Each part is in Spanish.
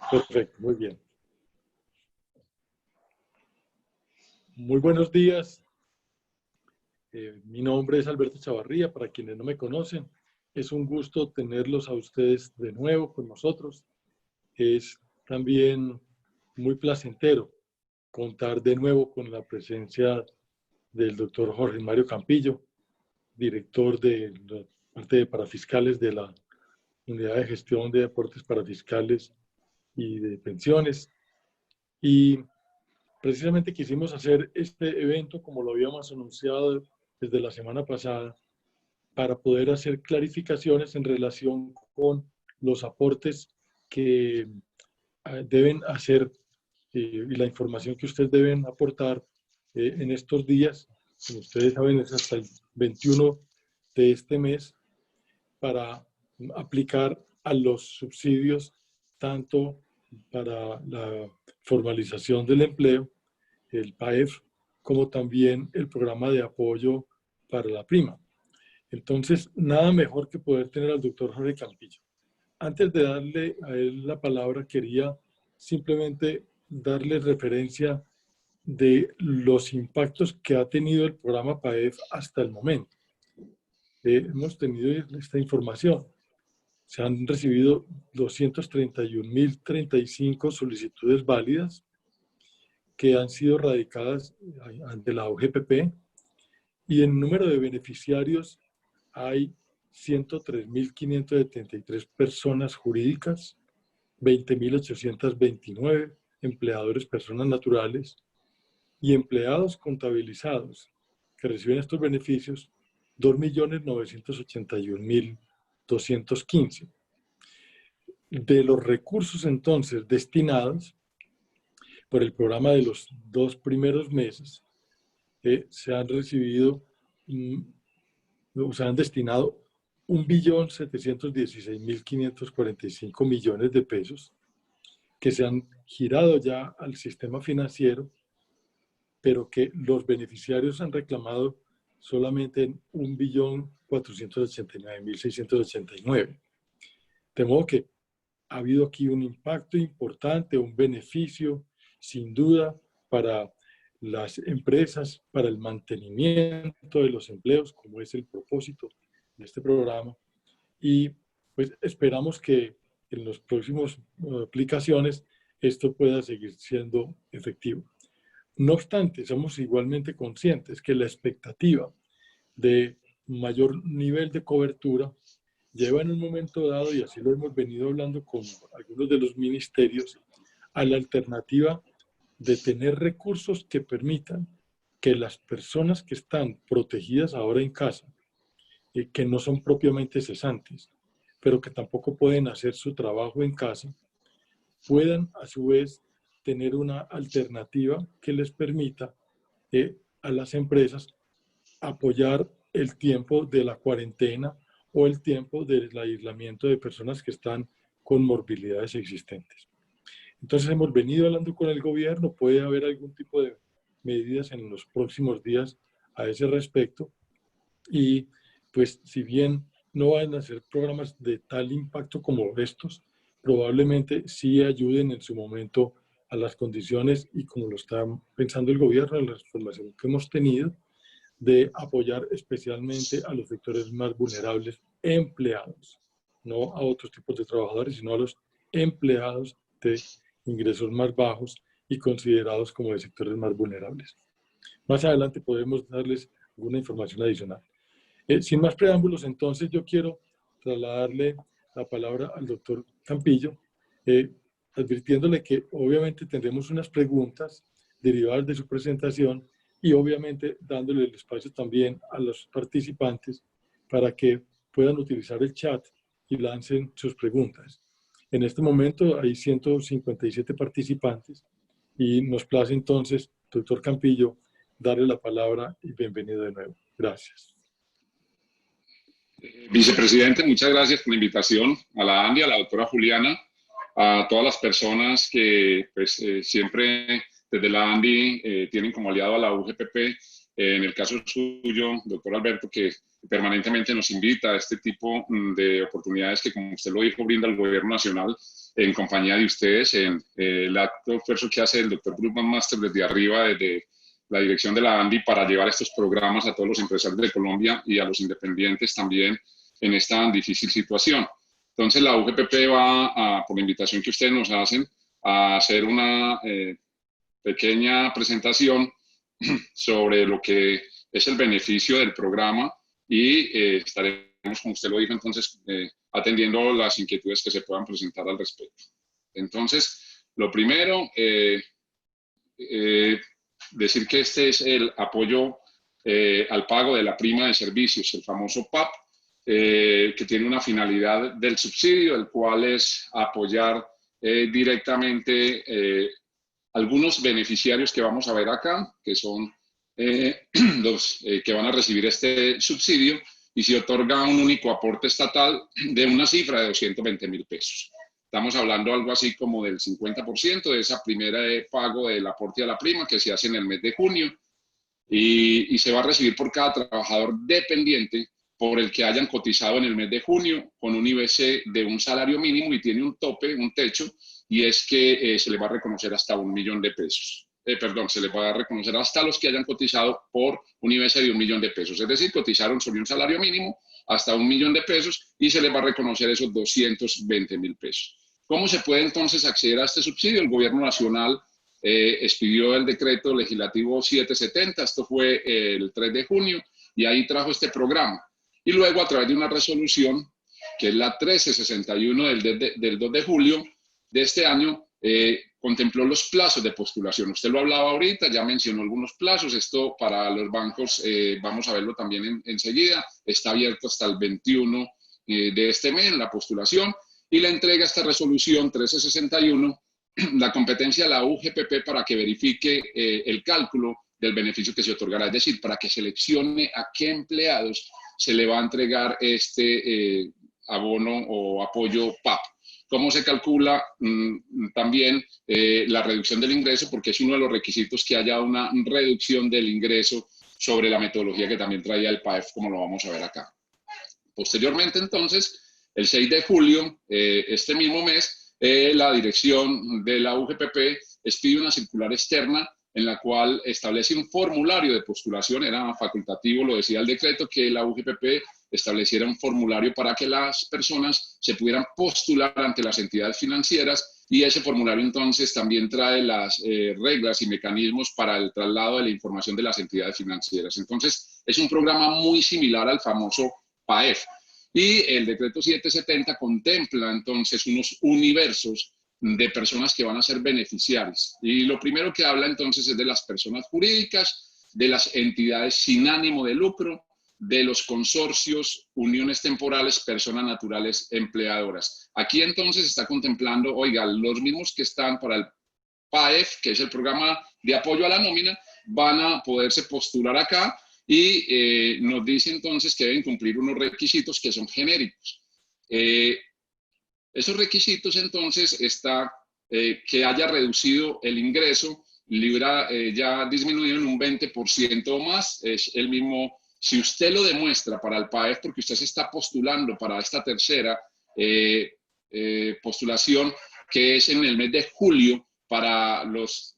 Perfecto, muy bien. Muy buenos días. Mi nombre es Alberto Chavarría, para quienes no me conocen. Es un gusto tenerlos a ustedes de nuevo con nosotros. Es también muy placentero contar de nuevo con la presencia del doctor Jorge Mario Campillo, director de la parte de parafiscales de la Unidad de Gestión de Aportes Parafiscales y de Pensiones. Y precisamente quisimos hacer este evento, como lo habíamos anunciado desde la semana pasada, para poder hacer clarificaciones en relación con los aportes que deben hacer y la información que ustedes deben aportar en estos días. Como ustedes saben, es hasta el 21 de este mes para aplicar a los subsidios, tanto para la formalización del empleo, el PAEF, como también el programa de apoyo para la prima. Entonces, nada mejor que poder tener al doctor Jorge Campillo. Antes de darle a él la palabra, quería simplemente darle referencia de los impactos que ha tenido el programa PAEF hasta el momento. Hemos tenido esta información. Se han recibido 231.035 solicitudes válidas que han sido radicadas ante la OGPP, y en número de beneficiarios hay 103.573 personas jurídicas, 20.829 empleadores, personas naturales, y empleados contabilizados que reciben estos beneficios, 2.981.215. De los recursos entonces destinados por el programa de los 2 primeros meses, se han recibido, se han destinado 1.716.545 millones de pesos que se han girado ya al sistema financiero, pero que los beneficiarios han reclamado solamente en 1.489.689. De modo que ha habido aquí un impacto importante, un beneficio, sin duda, para las empresas, para el mantenimiento de los empleos, como es el propósito de este programa. Y pues esperamos que en las próximas aplicaciones esto pueda seguir siendo efectivo. No obstante, somos igualmente conscientes que la expectativa de mayor nivel de cobertura lleva en un momento dado, y así lo hemos venido hablando con algunos de los ministerios, a la alternativa de tener recursos que permitan que las personas que están protegidas ahora en casa, que no son propiamente cesantes, pero que tampoco pueden hacer su trabajo en casa, puedan a su vez tener una alternativa que les permita a las empresas apoyar el tiempo de la cuarentena o el tiempo del aislamiento de personas que están con morbilidades existentes. Entonces hemos venido hablando con el gobierno, puede haber algún tipo de medidas en los próximos días a ese respecto, y pues si bien no van a ser programas de tal impacto como estos, probablemente sí ayuden en su momento a las condiciones, y como lo está pensando el gobierno, en la información que hemos tenido, de apoyar especialmente a los sectores más vulnerables empleados, no a otros tipos de trabajadores, sino a los empleados de ingresos más bajos y considerados como de sectores más vulnerables. Más adelante podemos darles alguna información adicional. Sin más preámbulos, entonces yo quiero trasladarle la palabra al doctor Campillo, advirtiéndole que obviamente tendremos unas preguntas derivadas de su presentación, y obviamente dándole el espacio también a los participantes para que puedan utilizar el chat y lancen sus preguntas. En este momento hay 157 participantes y nos place entonces, doctor Campillo, darle la palabra y bienvenido de nuevo. Gracias. Vicepresidente, muchas gracias por la invitación, a la Andy, a la doctora Juliana, a todas las personas que pues, siempre desde la Andy tienen como aliado a la UGPP, en el caso suyo, doctor Alberto, que permanentemente nos invita a este tipo de oportunidades que, como usted lo dijo, brinda el gobierno nacional en compañía de ustedes, en el acto esfuerzo que hace el doctor Bruckmann Master desde arriba, desde la dirección de la ANDI, para llevar estos programas a todos los empresarios de Colombia y a los independientes también en esta difícil situación. Entonces la UGPP va, por la invitación que ustedes nos hacen, a hacer una pequeña presentación sobre lo que es el beneficio del programa y estaremos, como usted lo dijo, entonces atendiendo las inquietudes que se puedan presentar al respecto. Entonces, lo primero, decir que este es el apoyo al pago de la prima de servicios, el famoso PAP, que tiene una finalidad del subsidio, el cual es apoyar directamente algunos beneficiarios que vamos a ver acá, que son los que van a recibir este subsidio, y se otorga un único aporte estatal de una cifra de 220.000 pesos. Estamos hablando algo así como del 50% de esa primera pago del aporte a la prima que se hace en el mes de junio, y se va a recibir por cada trabajador dependiente por el que hayan cotizado en el mes de junio con un IBC de un salario mínimo, y tiene un tope, un techo, y es que se le va a reconocer hasta 1 millón de pesos. Se le va a reconocer hasta los que hayan cotizado por un IBC de 1 millón de pesos. Es decir, cotizaron sobre un salario mínimo hasta 1 millón de pesos y se les va a reconocer esos 220.000 pesos. ¿Cómo se puede entonces acceder a este subsidio? El gobierno nacional expidió el decreto legislativo 770, esto fue el 3 de junio, y ahí trajo este programa. Y luego, a través de una resolución, que es la 1361 del 2 de julio de este año, contempló los plazos de postulación. Usted lo hablaba ahorita, ya mencionó algunos plazos. Esto para los bancos, vamos a verlo también enseguida, está abierto hasta el 21 de este mes la postulación, y le entrega esta resolución 1361 la competencia a la UGPP para que verifique el cálculo del beneficio que se otorgará, es decir, para que seleccione a qué empleados se le va a entregar este abono o apoyo PAP. ¿Cómo se calcula? También la reducción del ingreso, porque es uno de los requisitos que haya una reducción del ingreso sobre la metodología que también traía el PAEF, como lo vamos a ver acá. Posteriormente, entonces, el 6 de julio, este mismo mes, la dirección de la UGPP expide una circular externa en la cual establece un formulario de postulación. Era facultativo, lo decía el decreto, que la UGPP estableciera un formulario para que las personas se pudieran postular ante las entidades financieras, y ese formulario entonces también trae las reglas y mecanismos para el traslado de la información de las entidades financieras. Entonces, es un programa muy similar al famoso PAEF. Y el decreto 770 contempla entonces unos universos de personas que van a ser beneficiarias. Y lo primero que habla entonces es de las personas jurídicas, de las entidades sin ánimo de lucro, de los consorcios, uniones temporales, personas naturales empleadoras. Aquí entonces está contemplando, oiga, los mismos que están para el PAEF, que es el programa de apoyo a la nómina, van a poderse postular acá, y nos dice entonces que deben cumplir unos requisitos que son genéricos. Esos requisitos entonces está que haya reducido el ingreso, ya disminuido en un 20% o más. Es el mismo, si usted lo demuestra para el PAEF, porque usted se está postulando para esta tercera postulación, que es en el mes de julio, para los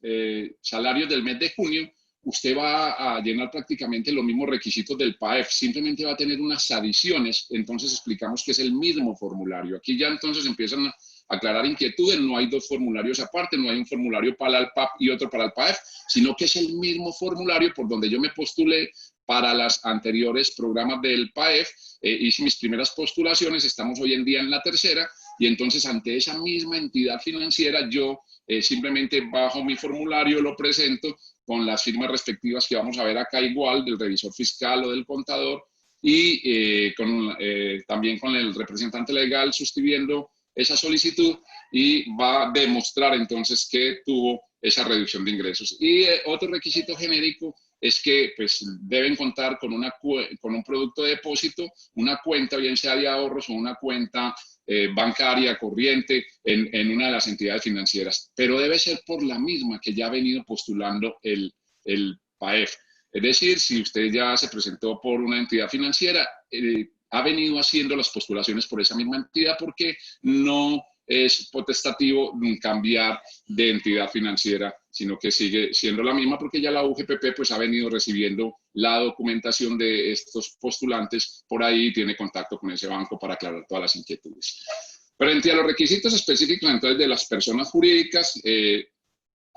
salarios del mes de junio, usted va a llenar prácticamente los mismos requisitos del PAEF, simplemente va a tener unas adiciones. Entonces explicamos que es el mismo formulario. Aquí ya entonces empiezan a aclarar inquietudes. No hay dos formularios aparte, no hay un formulario para el PAP y otro para el PAEF, sino que es el mismo formulario por donde yo me postulé para las anteriores programas del PAEF. Hice mis primeras postulaciones, estamos hoy en día en la tercera, y entonces ante esa misma entidad financiera yo simplemente bajo mi formulario, lo presento con las firmas respectivas que vamos a ver acá, igual del revisor fiscal o del contador, y también con el representante legal suscribiendo esa solicitud, y va a demostrar entonces que tuvo esa reducción de ingresos. Y otro requisito genérico es que pues, deben contar con un producto de depósito, una cuenta, bien sea de ahorros o una cuenta bancaria corriente en una de las entidades financieras, pero debe ser por la misma que ya ha venido postulando el PAEF. Es decir, si usted ya se presentó por una entidad financiera, ha venido haciendo las postulaciones por esa misma entidad porque no es potestativo cambiar de entidad financiera, sino que sigue siendo la misma porque ya la UGPP pues ha venido recibiendo la documentación de estos postulantes por ahí y tiene contacto con ese banco para aclarar todas las inquietudes. Frente a los requisitos específicos entonces de las personas jurídicas,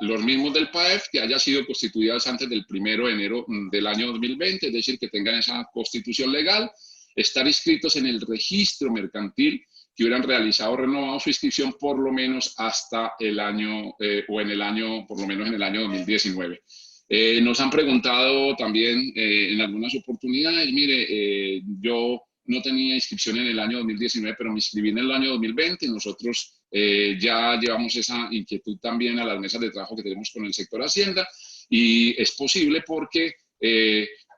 los mismos del PAEF, que haya sido constituidas antes del 1 de enero del año 2020, es decir, que tengan esa constitución legal, estar inscritos en el registro mercantil, que hubieran realizado o renovado su inscripción por lo menos hasta el año, por lo menos en el año 2019. Nos han preguntado también en algunas oportunidades, mire, yo no tenía inscripción en el año 2019, pero me inscribí en el año 2020. Nosotros ya llevamos esa inquietud también a las mesas de trabajo que tenemos con el sector Hacienda y es posible porque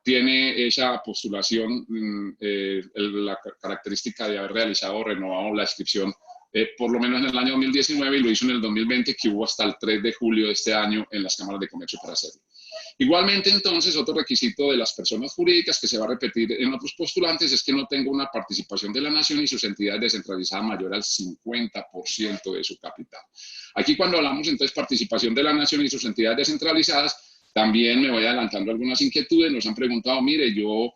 tiene esa postulación, la característica de haber realizado o renovado la inscripción por lo menos en el año 2019 y lo hizo en el 2020, que hubo hasta el 3 de julio de este año en las cámaras de comercio para hacerlo. Igualmente, entonces, otro requisito de las personas jurídicas que se va a repetir en otros postulantes es que no tenga una participación de la nación y sus entidades descentralizadas mayor al 50% de su capital. Aquí cuando hablamos entonces participación de la nación y sus entidades descentralizadas, también me voy adelantando algunas inquietudes. Nos han preguntado, mire, yo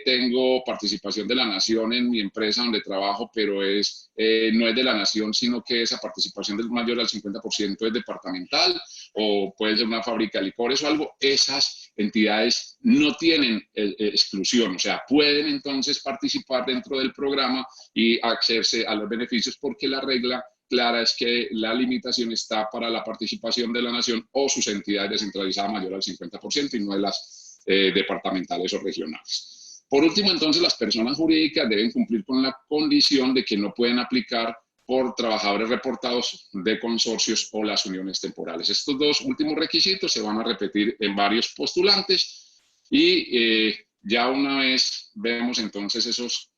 tengo participación de la nación en mi empresa donde trabajo, pero no es de la nación, sino que esa participación del mayor al 50% es departamental, o puede ser una fábrica de licores o algo. Esas entidades no tienen exclusión, o sea, pueden entonces participar dentro del programa y accederse a los beneficios porque la regla clara es que la limitación está para la participación de la nación o sus entidades descentralizadas mayor al 50% y no de las departamentales o regionales. Por último, entonces, las personas jurídicas deben cumplir con la condición de que no pueden aplicar por trabajadores reportados de consorcios o las uniones temporales. Estos dos últimos requisitos se van a repetir en varios postulantes y ya una vez vemos entonces esos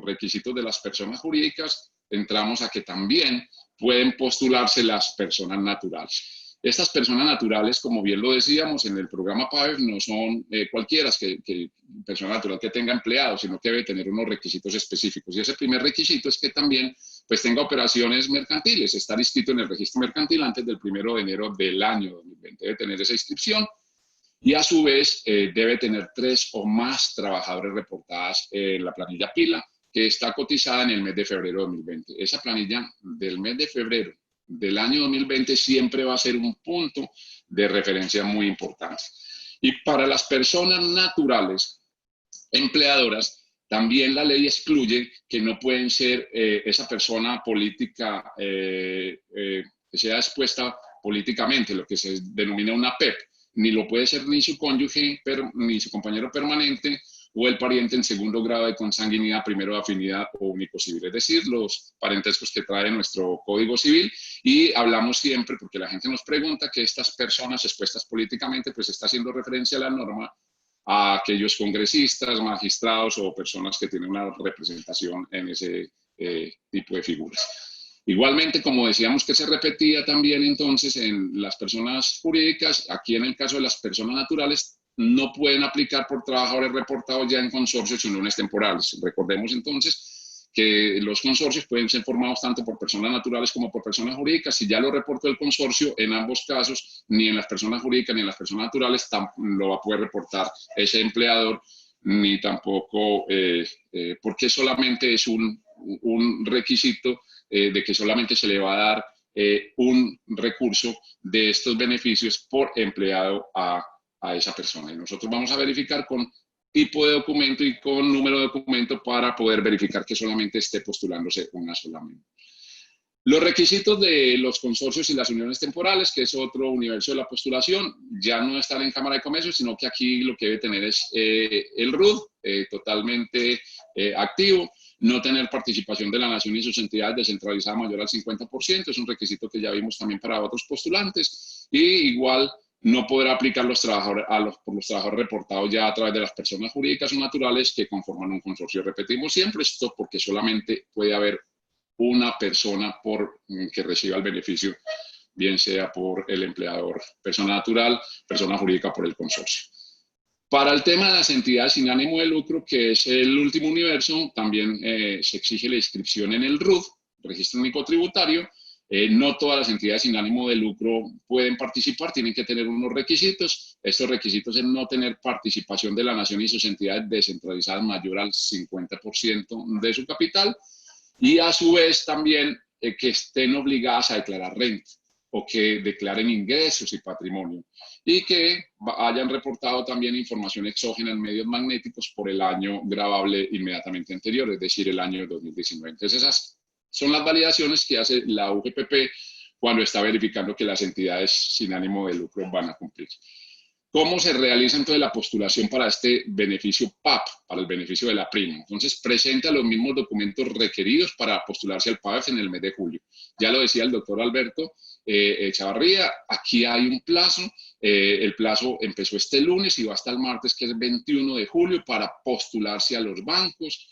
requisitos de las personas jurídicas, entramos a que también pueden postularse las personas naturales. Estas personas naturales, como bien lo decíamos en el programa PAEF, no son cualquiera que persona natural que tenga empleados, sino que debe tener unos requisitos específicos. Y ese primer requisito es que también pues, tenga operaciones mercantiles, estar inscrito en el registro mercantil antes del 1 de enero del año 2020. Debe tener esa inscripción y a su vez debe tener 3 o más trabajadores reportadas en la planilla PILA, que está cotizada en el mes de febrero de 2020. Esa planilla del mes de febrero del año 2020 siempre va a ser un punto de referencia muy importante. Y para las personas naturales empleadoras, también la ley excluye que no pueden ser esa persona política que sea expuesta políticamente, lo que se denomina una PEP, ni lo puede ser ni su cónyuge, ni su compañero permanente, o el pariente en segundo grado de consanguinidad, primero de afinidad o único civil, es decir, los parentescos que trae nuestro Código Civil. Y hablamos siempre, porque la gente nos pregunta, que estas personas expuestas políticamente, pues está haciendo referencia a la norma a aquellos congresistas, magistrados o personas que tienen una representación en ese tipo de figuras. Igualmente, como decíamos que se repetía también entonces en las personas jurídicas, aquí en el caso de las personas naturales, no pueden aplicar por trabajadores reportados ya en consorcios y uniones temporales. Recordemos entonces que los consorcios pueden ser formados tanto por personas naturales como por personas jurídicas. Si ya lo reportó el consorcio, en ambos casos, ni en las personas jurídicas ni en las personas naturales lo va a poder reportar ese empleador, ni tampoco porque solamente es un requisito de que solamente se le va a dar un recurso de estos beneficios por empleado a esa persona. Y nosotros vamos a verificar con tipo de documento y con número de documento para poder verificar que solamente esté postulándose una solamente. Los requisitos de los consorcios y las uniones temporales, que es otro universo de la postulación, ya no están en Cámara de Comercio, sino que aquí lo que debe tener es el RUD totalmente activo, no tener participación de la nación y sus entidades descentralizadas mayor al 50%, es un requisito que ya vimos también para otros postulantes, y igual no podrá aplicar por los trabajadores reportados ya a través de las personas jurídicas o naturales que conforman un consorcio. Repetimos siempre esto porque solamente puede haber una persona que reciba el beneficio, bien sea por el empleador, persona natural, persona jurídica por el consorcio. Para el tema de las entidades sin ánimo de lucro, que es el último universo, también se exige la inscripción en el RUT, Registro Único Tributario. No todas las entidades sin ánimo de lucro pueden participar, tienen que tener unos requisitos. Estos requisitos es no tener participación de la nación y sus entidades descentralizadas mayor al 50% de su capital, y a su vez también que estén obligadas a declarar renta o que declaren ingresos y patrimonio, y que hayan reportado también información exógena en medios magnéticos por el año gravable inmediatamente anterior, es decir, el año 2019. Entonces, esas son las validaciones que hace la UGPP cuando está verificando que las entidades sin ánimo de lucro van a cumplir. ¿Cómo se realiza entonces la postulación para este beneficio PAP, para el beneficio de la prima? Entonces, presenta los mismos documentos requeridos para postularse al PAF en el mes de julio. Ya lo decía el doctor Alberto Chavarría, aquí hay un plazo. El plazo empezó este lunes y va hasta el martes, que es 21 de julio, para postularse a los bancos.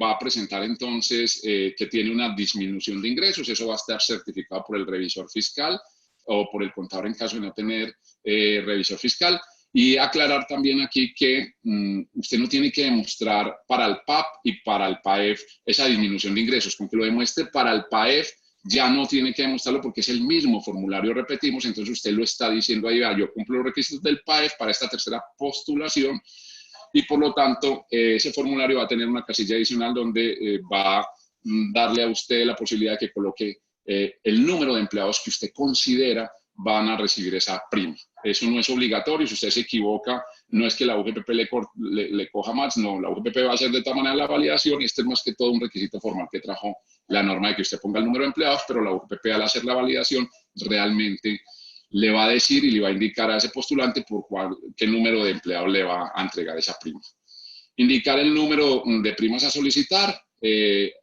Va a presentar entonces que tiene una disminución de ingresos. Eso va a estar certificado por el revisor fiscal o por el contador en caso de no tener revisor fiscal. Y aclarar también aquí que usted no tiene que demostrar para el PAP y para el PAEF esa disminución de ingresos. Con que lo demuestre para el PAEF ya no tiene que demostrarlo porque es el mismo formulario, repetimos, entonces usted lo está diciendo ahí, yo cumplo los requisitos del PAEF para esta tercera postulación, y por lo tanto ese formulario va a tener una casilla adicional donde va a darle a usted la posibilidad de que coloque el número de empleados que usted considera van a recibir esa prima. Eso no es obligatorio, si usted se equivoca, no es que la UGPP le coja más, no, la UGPP va a hacer de tal manera la validación, y este es más que todo un requisito formal que trajo la norma de que usted ponga el número de empleados, pero la UGPP al hacer la validación realmente le va a decir y le va a indicar a ese postulante por qué número de empleados le va a entregar esa prima. Indicar el número de primas a solicitar,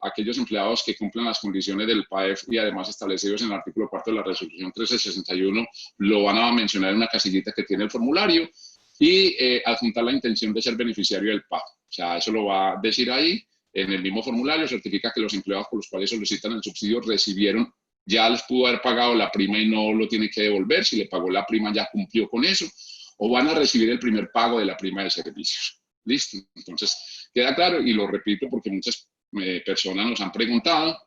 aquellos empleados que cumplan las condiciones del PAEF y además establecidos en el artículo 4 de la resolución 1361 lo van a mencionar en una casillita que tiene el formulario, y adjuntar la intención de ser beneficiario del PAF. O sea, eso lo va a decir ahí en el mismo formulario, certifica que los empleados por los cuales solicitan el subsidio recibieron, ya les pudo haber pagado la prima y no lo tiene que devolver, si le pagó la prima ya cumplió con eso, o van a recibir el primer pago de la prima de servicios. Listo, entonces queda claro, y lo repito porque muchas personas nos han preguntado,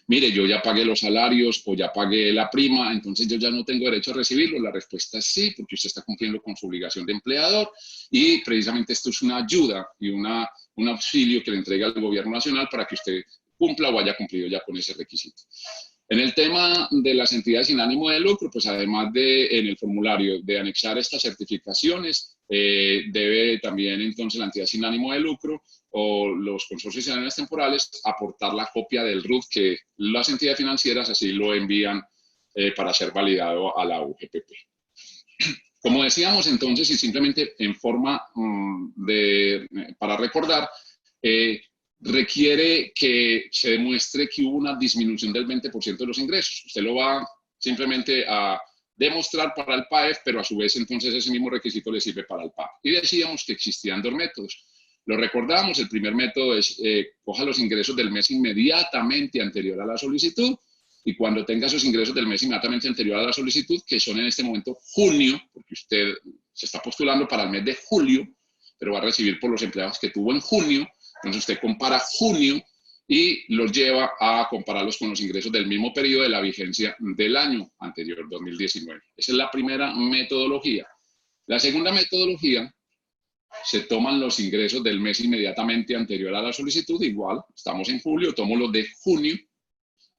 mire, yo ya pagué los salarios o ya pagué la prima, entonces yo ya no tengo derecho a recibirlo. La respuesta es sí, porque usted está cumpliendo con su obligación de empleador, y precisamente esto es una ayuda y un auxilio que le entrega el gobierno nacional para que usted cumpla o haya cumplido ya con ese requisito. En el tema de las entidades sin ánimo de lucro, pues además de en el formulario de anexar estas certificaciones, debe también entonces la entidad sin ánimo de lucro o los consorcios ciudadanos temporales aportar la copia del RUT que las entidades financieras así lo envían para ser validado a la UGPP. Como decíamos entonces, y simplemente en forma para recordar, requiere que se demuestre que hubo una disminución del 20% de los ingresos. Usted lo va simplemente a demostrar para el PAEF, pero a su vez entonces ese mismo requisito le sirve para el PAP. Y decíamos que existían dos métodos. Lo recordamos, el primer método es coja los ingresos del mes inmediatamente anterior a la solicitud, y cuando tenga esos ingresos del mes inmediatamente anterior a la solicitud, que son en este momento junio, porque usted se está postulando para el mes de julio, pero va a recibir por los empleados que tuvo en junio, entonces usted compara junio y los lleva a compararlos con los ingresos del mismo periodo de la vigencia del año anterior, 2019. Esa es la primera metodología. La segunda metodología, se toman los ingresos del mes inmediatamente anterior a la solicitud, igual, estamos en julio, tomo los de junio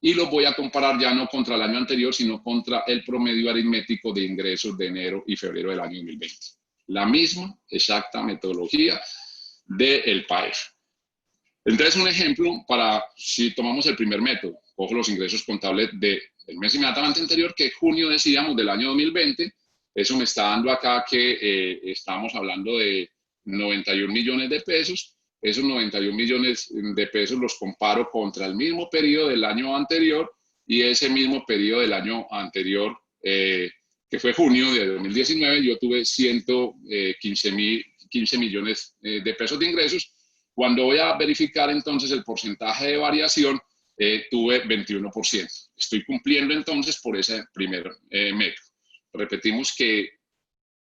y los voy a comparar ya no contra el año anterior, sino contra el promedio aritmético de ingresos de enero y febrero del año 2020. La misma, exacta metodología del PAEF. Entonces, un ejemplo para, si tomamos el primer método, cojo los ingresos contables del mes inmediatamente anterior, que junio decíamos del año 2020, eso me está dando acá que estamos hablando de 91 millones de pesos, esos 91 millones de pesos los comparo contra el mismo periodo del año anterior, y ese mismo periodo del año anterior, que fue junio de 2019, yo tuve 15 millones de pesos de ingresos. Cuando voy a verificar entonces el porcentaje de variación, tuve 21%. Estoy cumpliendo entonces por ese primer método. Repetimos que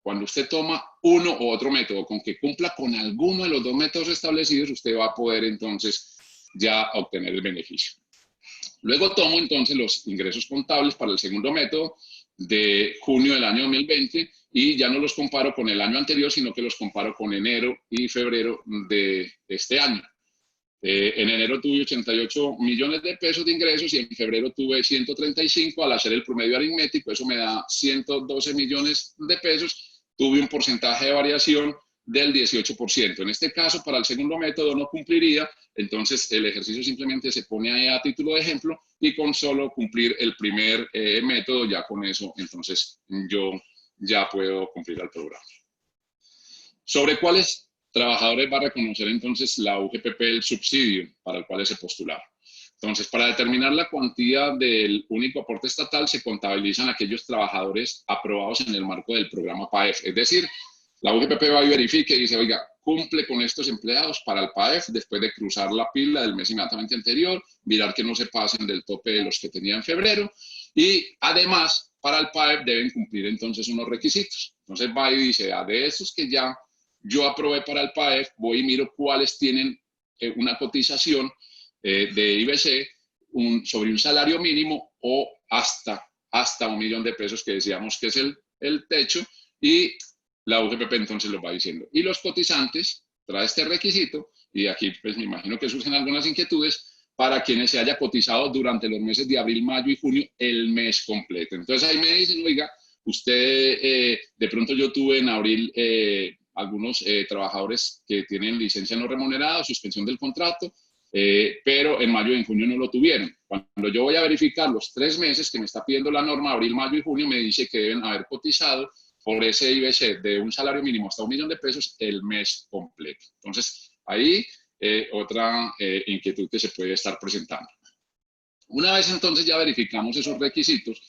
Cuando usted toma uno u otro método, con que cumpla con alguno de los dos métodos establecidos, usted va a poder entonces ya obtener el beneficio. Luego tomo entonces los ingresos contables para el segundo método de junio del año 2020 y ya no los comparo con el año anterior, sino que los comparo con enero y febrero de este año. En enero tuve 88 millones de pesos de ingresos y en febrero tuve 135. Al hacer el promedio aritmético, eso me da 112 millones de pesos. Tuve un porcentaje de variación del 18%. En este caso, para el segundo método no cumpliría, entonces el ejercicio simplemente se pone ahí a título de ejemplo y con solo cumplir el primer método, ya con eso, entonces yo ya puedo cumplir el programa. ¿Sobre cuáles trabajadores va a reconocer entonces la UGPP el subsidio para el cual se postularon? Entonces, para determinar la cuantía del único aporte estatal, se contabilizan aquellos trabajadores aprobados en el marco del programa PAEF. Es decir, la UGPP va y verifica y dice, oiga, cumple con estos empleados para el PAEF después de cruzar la pila del mes inmediatamente anterior, mirar que no se pasen del tope de los que tenía en febrero y además para el PAEF deben cumplir entonces unos requisitos. Entonces va y dice, de esos que ya yo aprobé para el PAEF, voy y miro cuáles tienen una cotización de IBC sobre un salario mínimo o hasta $1 millón de pesos que decíamos que es el techo y la UGPP entonces lo va diciendo. Y los cotizantes trae este requisito y aquí pues me imagino que surgen algunas inquietudes para quienes se haya cotizado durante los meses de abril, mayo y junio el mes completo. Entonces ahí me dicen, oiga, usted de pronto yo tuve en abril algunos trabajadores que tienen licencia no remunerada, suspensión del contrato, pero en mayo y en junio no lo tuvieron. Cuando yo voy a verificar los 3 meses que me está pidiendo la norma, abril, mayo y junio, me dice que deben haber cotizado por ese IBC de un salario mínimo hasta $1 millón de pesos el mes completo. Entonces, ahí otra inquietud que se puede estar presentando. Una vez entonces ya verificamos esos requisitos,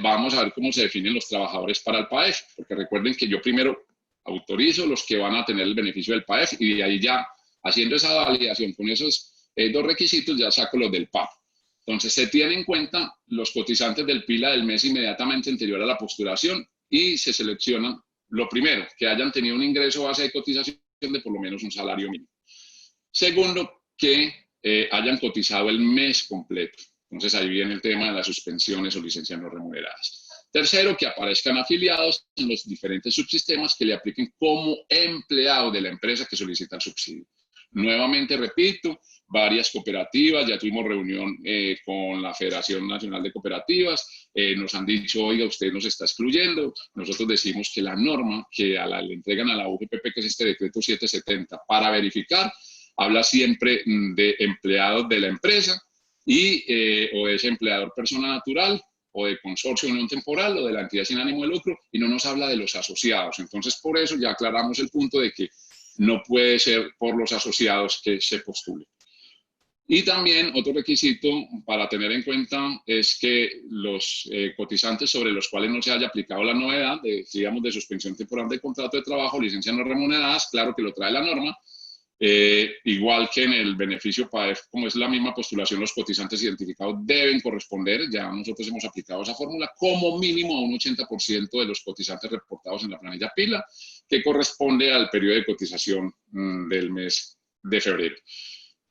vamos a ver cómo se definen los trabajadores para el PAEF, porque recuerden que yo primero autorizo los que van a tener el beneficio del PAEF y de ahí ya, haciendo esa validación con esos 2 requisitos, ya saco los del PAP. Entonces, se tienen en cuenta los cotizantes del PILA del mes inmediatamente anterior a la postulación y se seleccionan, lo primero, que hayan tenido un ingreso base de cotización de por lo menos un salario mínimo. Segundo, que hayan cotizado el mes completo. Entonces, ahí viene el tema de las suspensiones o licencias no remuneradas. Tercero, que aparezcan afiliados en los diferentes subsistemas que le apliquen como empleado de la empresa que solicita el subsidio. Nuevamente repito, varias cooperativas, ya tuvimos reunión con la Federación Nacional de Cooperativas, nos han dicho, oiga, usted nos está excluyendo. Nosotros decimos que la norma que le entregan a la UGPP, que es este decreto 770, para verificar, habla siempre de empleados de la empresa y o es empleador persona natural, o de consorcio unión temporal, o de la entidad sin ánimo de lucro, y no nos habla de los asociados. Entonces, por eso ya aclaramos el punto de que no puede ser por los asociados que se postule. Y también otro requisito para tener en cuenta es que los cotizantes sobre los cuales no se haya aplicado la novedad, digamos, de suspensión temporal de contrato de trabajo, licencias no remuneradas, claro que lo trae la norma, igual que en el beneficio PAEF, como es la misma postulación, los cotizantes identificados deben corresponder, ya nosotros hemos aplicado esa fórmula, como mínimo a un 80% de los cotizantes reportados en la planilla PILA, que corresponde al periodo de cotización del mes de febrero.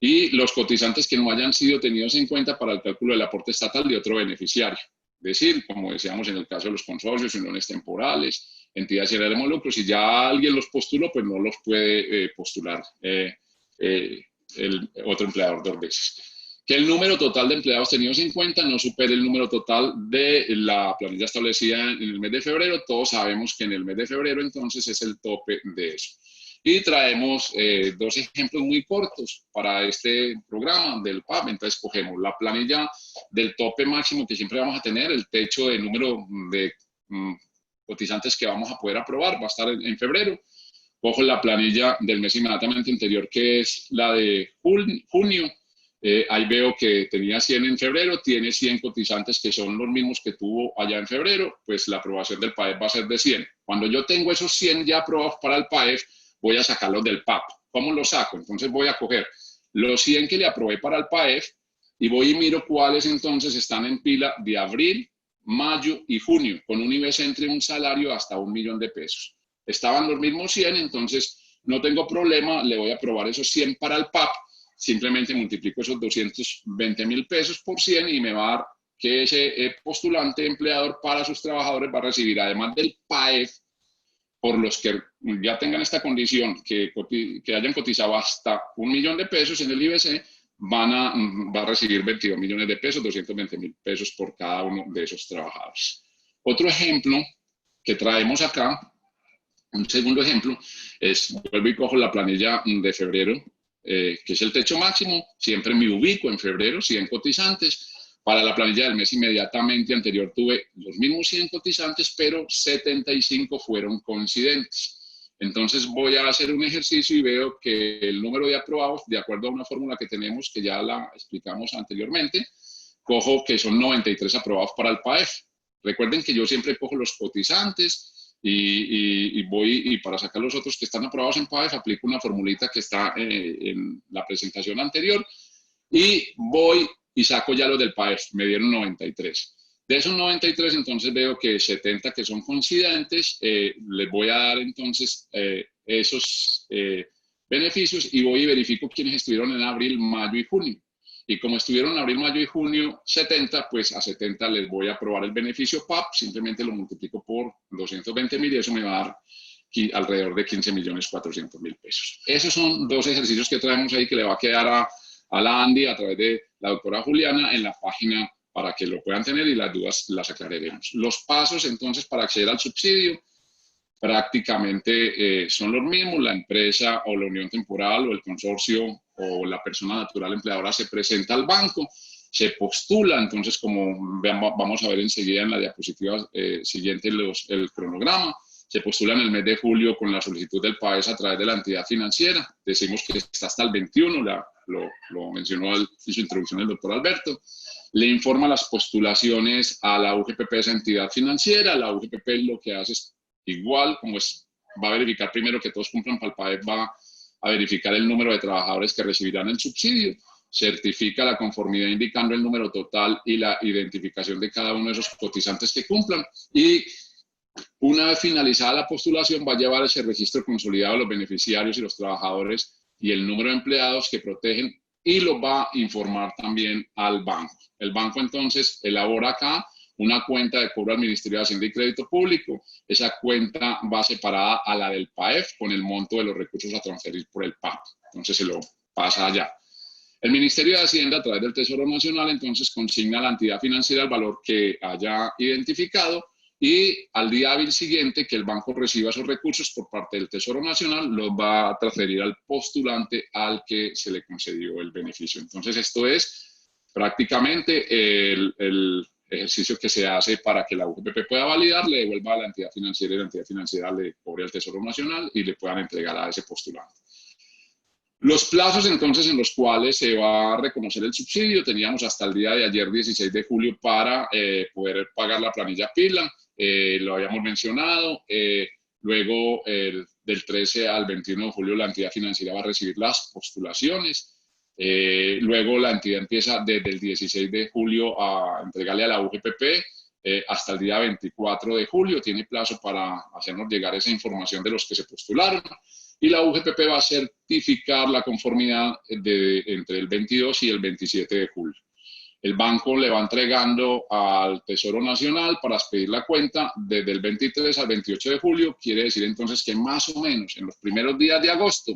Y los cotizantes que no hayan sido tenidos en cuenta para el cálculo del aporte estatal de otro beneficiario. Es decir, como decíamos en el caso de los consorcios, uniones temporales, entidades sin ánimo de lucro, si ya alguien los postuló, pues no los puede postular el otro empleador 2 veces. Que el número total de empleados tenidos en cuenta no supere el número total de la planilla establecida en el mes de febrero. Todos sabemos que en el mes de febrero entonces es el tope de eso. Y traemos 2 ejemplos muy cortos para este programa del PAP. Entonces cogemos la planilla del tope máximo que siempre vamos a tener, el techo de número de cotizantes que vamos a poder aprobar, va a estar en febrero. Cojo la planilla del mes inmediatamente anterior, que es la de junio. Ahí veo que tenía 100 en febrero, tiene 100 cotizantes que son los mismos que tuvo allá en febrero, pues la aprobación del PAEF va a ser de 100. Cuando yo tengo esos 100 ya aprobados para el PAEF, voy a sacarlos del PAP. ¿Cómo los saco? Entonces voy a coger los 100 que le aprobé para el PAEF y voy y miro cuáles entonces están en pila de abril, mayo y junio, con un IBC entre un salario hasta 1 millón de pesos. Estaban los mismos 100, entonces no tengo problema, le voy a aprobar esos 100 para el PAP, simplemente multiplico esos 220.000 pesos por 100 y me va a dar que ese postulante empleador para sus trabajadores va a recibir, además del PAEF, por los que ya tengan esta condición, que hayan cotizado hasta 1 millón de pesos en el IBC, va a recibir 22 millones de pesos, 220.000 pesos por cada uno de esos trabajadores. Otro ejemplo que traemos acá, un segundo ejemplo, es, vuelvo y cojo la planilla de febrero, que es el techo máximo, siempre me ubico en febrero, 100 cotizantes. Para la planilla del mes inmediatamente anterior tuve los mismos 100 cotizantes, pero 75 fueron coincidentes. Entonces voy a hacer un ejercicio y veo que el número de aprobados, de acuerdo a una fórmula que tenemos, que ya la explicamos anteriormente, cojo que son 93 aprobados para el PAEF. Recuerden que yo siempre cojo los cotizantes y para sacar los otros que están aprobados en PAEF, aplico una formulita que está en la presentación anterior y voy y saco ya los del PAEF, me dieron 93. De esos 93, entonces veo que 70 que son coincidentes, les voy a dar entonces esos beneficios y voy y verifico quiénes estuvieron en abril, mayo y junio. Y como estuvieron en abril, mayo y junio 70, pues a 70 les voy a aprobar el beneficio PAP, simplemente lo multiplico por 220.000 y eso me va a dar alrededor de 15.400.000 pesos. Esos son dos ejercicios que traemos ahí que le va a quedar a la Andy a través de la doctora Juliana en la página para que lo puedan tener y las dudas las aclararemos. Los pasos entonces para acceder al subsidio prácticamente son los mismos. La empresa o la unión temporal o el consorcio o la persona natural empleadora se presenta al banco, se postula, entonces como vamos a ver enseguida en la diapositiva siguiente el cronograma, se postula en el mes de julio con la solicitud del PAES a través de la entidad financiera. Decimos que está hasta el 21, lo mencionó en su introducción el doctor Alberto. Le informa las postulaciones a la UGPP, esa entidad financiera. La UGPP lo que hace es igual, va a verificar primero que todos cumplan para el PAES, va a verificar el número de trabajadores que recibirán el subsidio, certifica la conformidad indicando el número total y la identificación de cada uno de esos cotizantes que cumplan y una vez finalizada la postulación va a llevar ese registro consolidado de los beneficiarios y los trabajadores y el número de empleados que protegen y lo va a informar también al banco. El banco entonces elabora acá una cuenta de cobro al Ministerio de Hacienda y Crédito Público. Esa cuenta va separada a la del PAEF con el monto de los recursos a transferir por el PAP. Entonces se lo pasa allá. El Ministerio de Hacienda, a través del Tesoro Nacional, entonces consigna a la entidad financiera el valor que haya identificado y al día hábil siguiente que el banco reciba esos recursos por parte del Tesoro Nacional, los va a transferir al postulante al que se le concedió el beneficio. Entonces, esto es prácticamente el ejercicio que se hace para que la UGPP pueda validar, le devuelva a la entidad financiera y la entidad financiera le cobre al Tesoro Nacional y le puedan entregar a ese postulante. Los plazos entonces en los cuales se va a reconocer el subsidio, teníamos hasta el día de ayer, 16 de julio, para poder pagar la planilla PILA, lo habíamos mencionado, luego del 13 al 21 de julio la entidad financiera va a recibir las postulaciones, luego la entidad empieza desde el 16 de julio a entregarle a la UGPP, hasta el día 24 de julio, tiene plazo para hacernos llegar esa información de los que se postularon. Y la UGPP va a certificar la conformidad entre el 22 y el 27 de julio. El banco le va entregando al Tesoro Nacional para expedir la cuenta desde el 23 al 28 de julio. Quiere decir entonces que más o menos en los primeros días de agosto,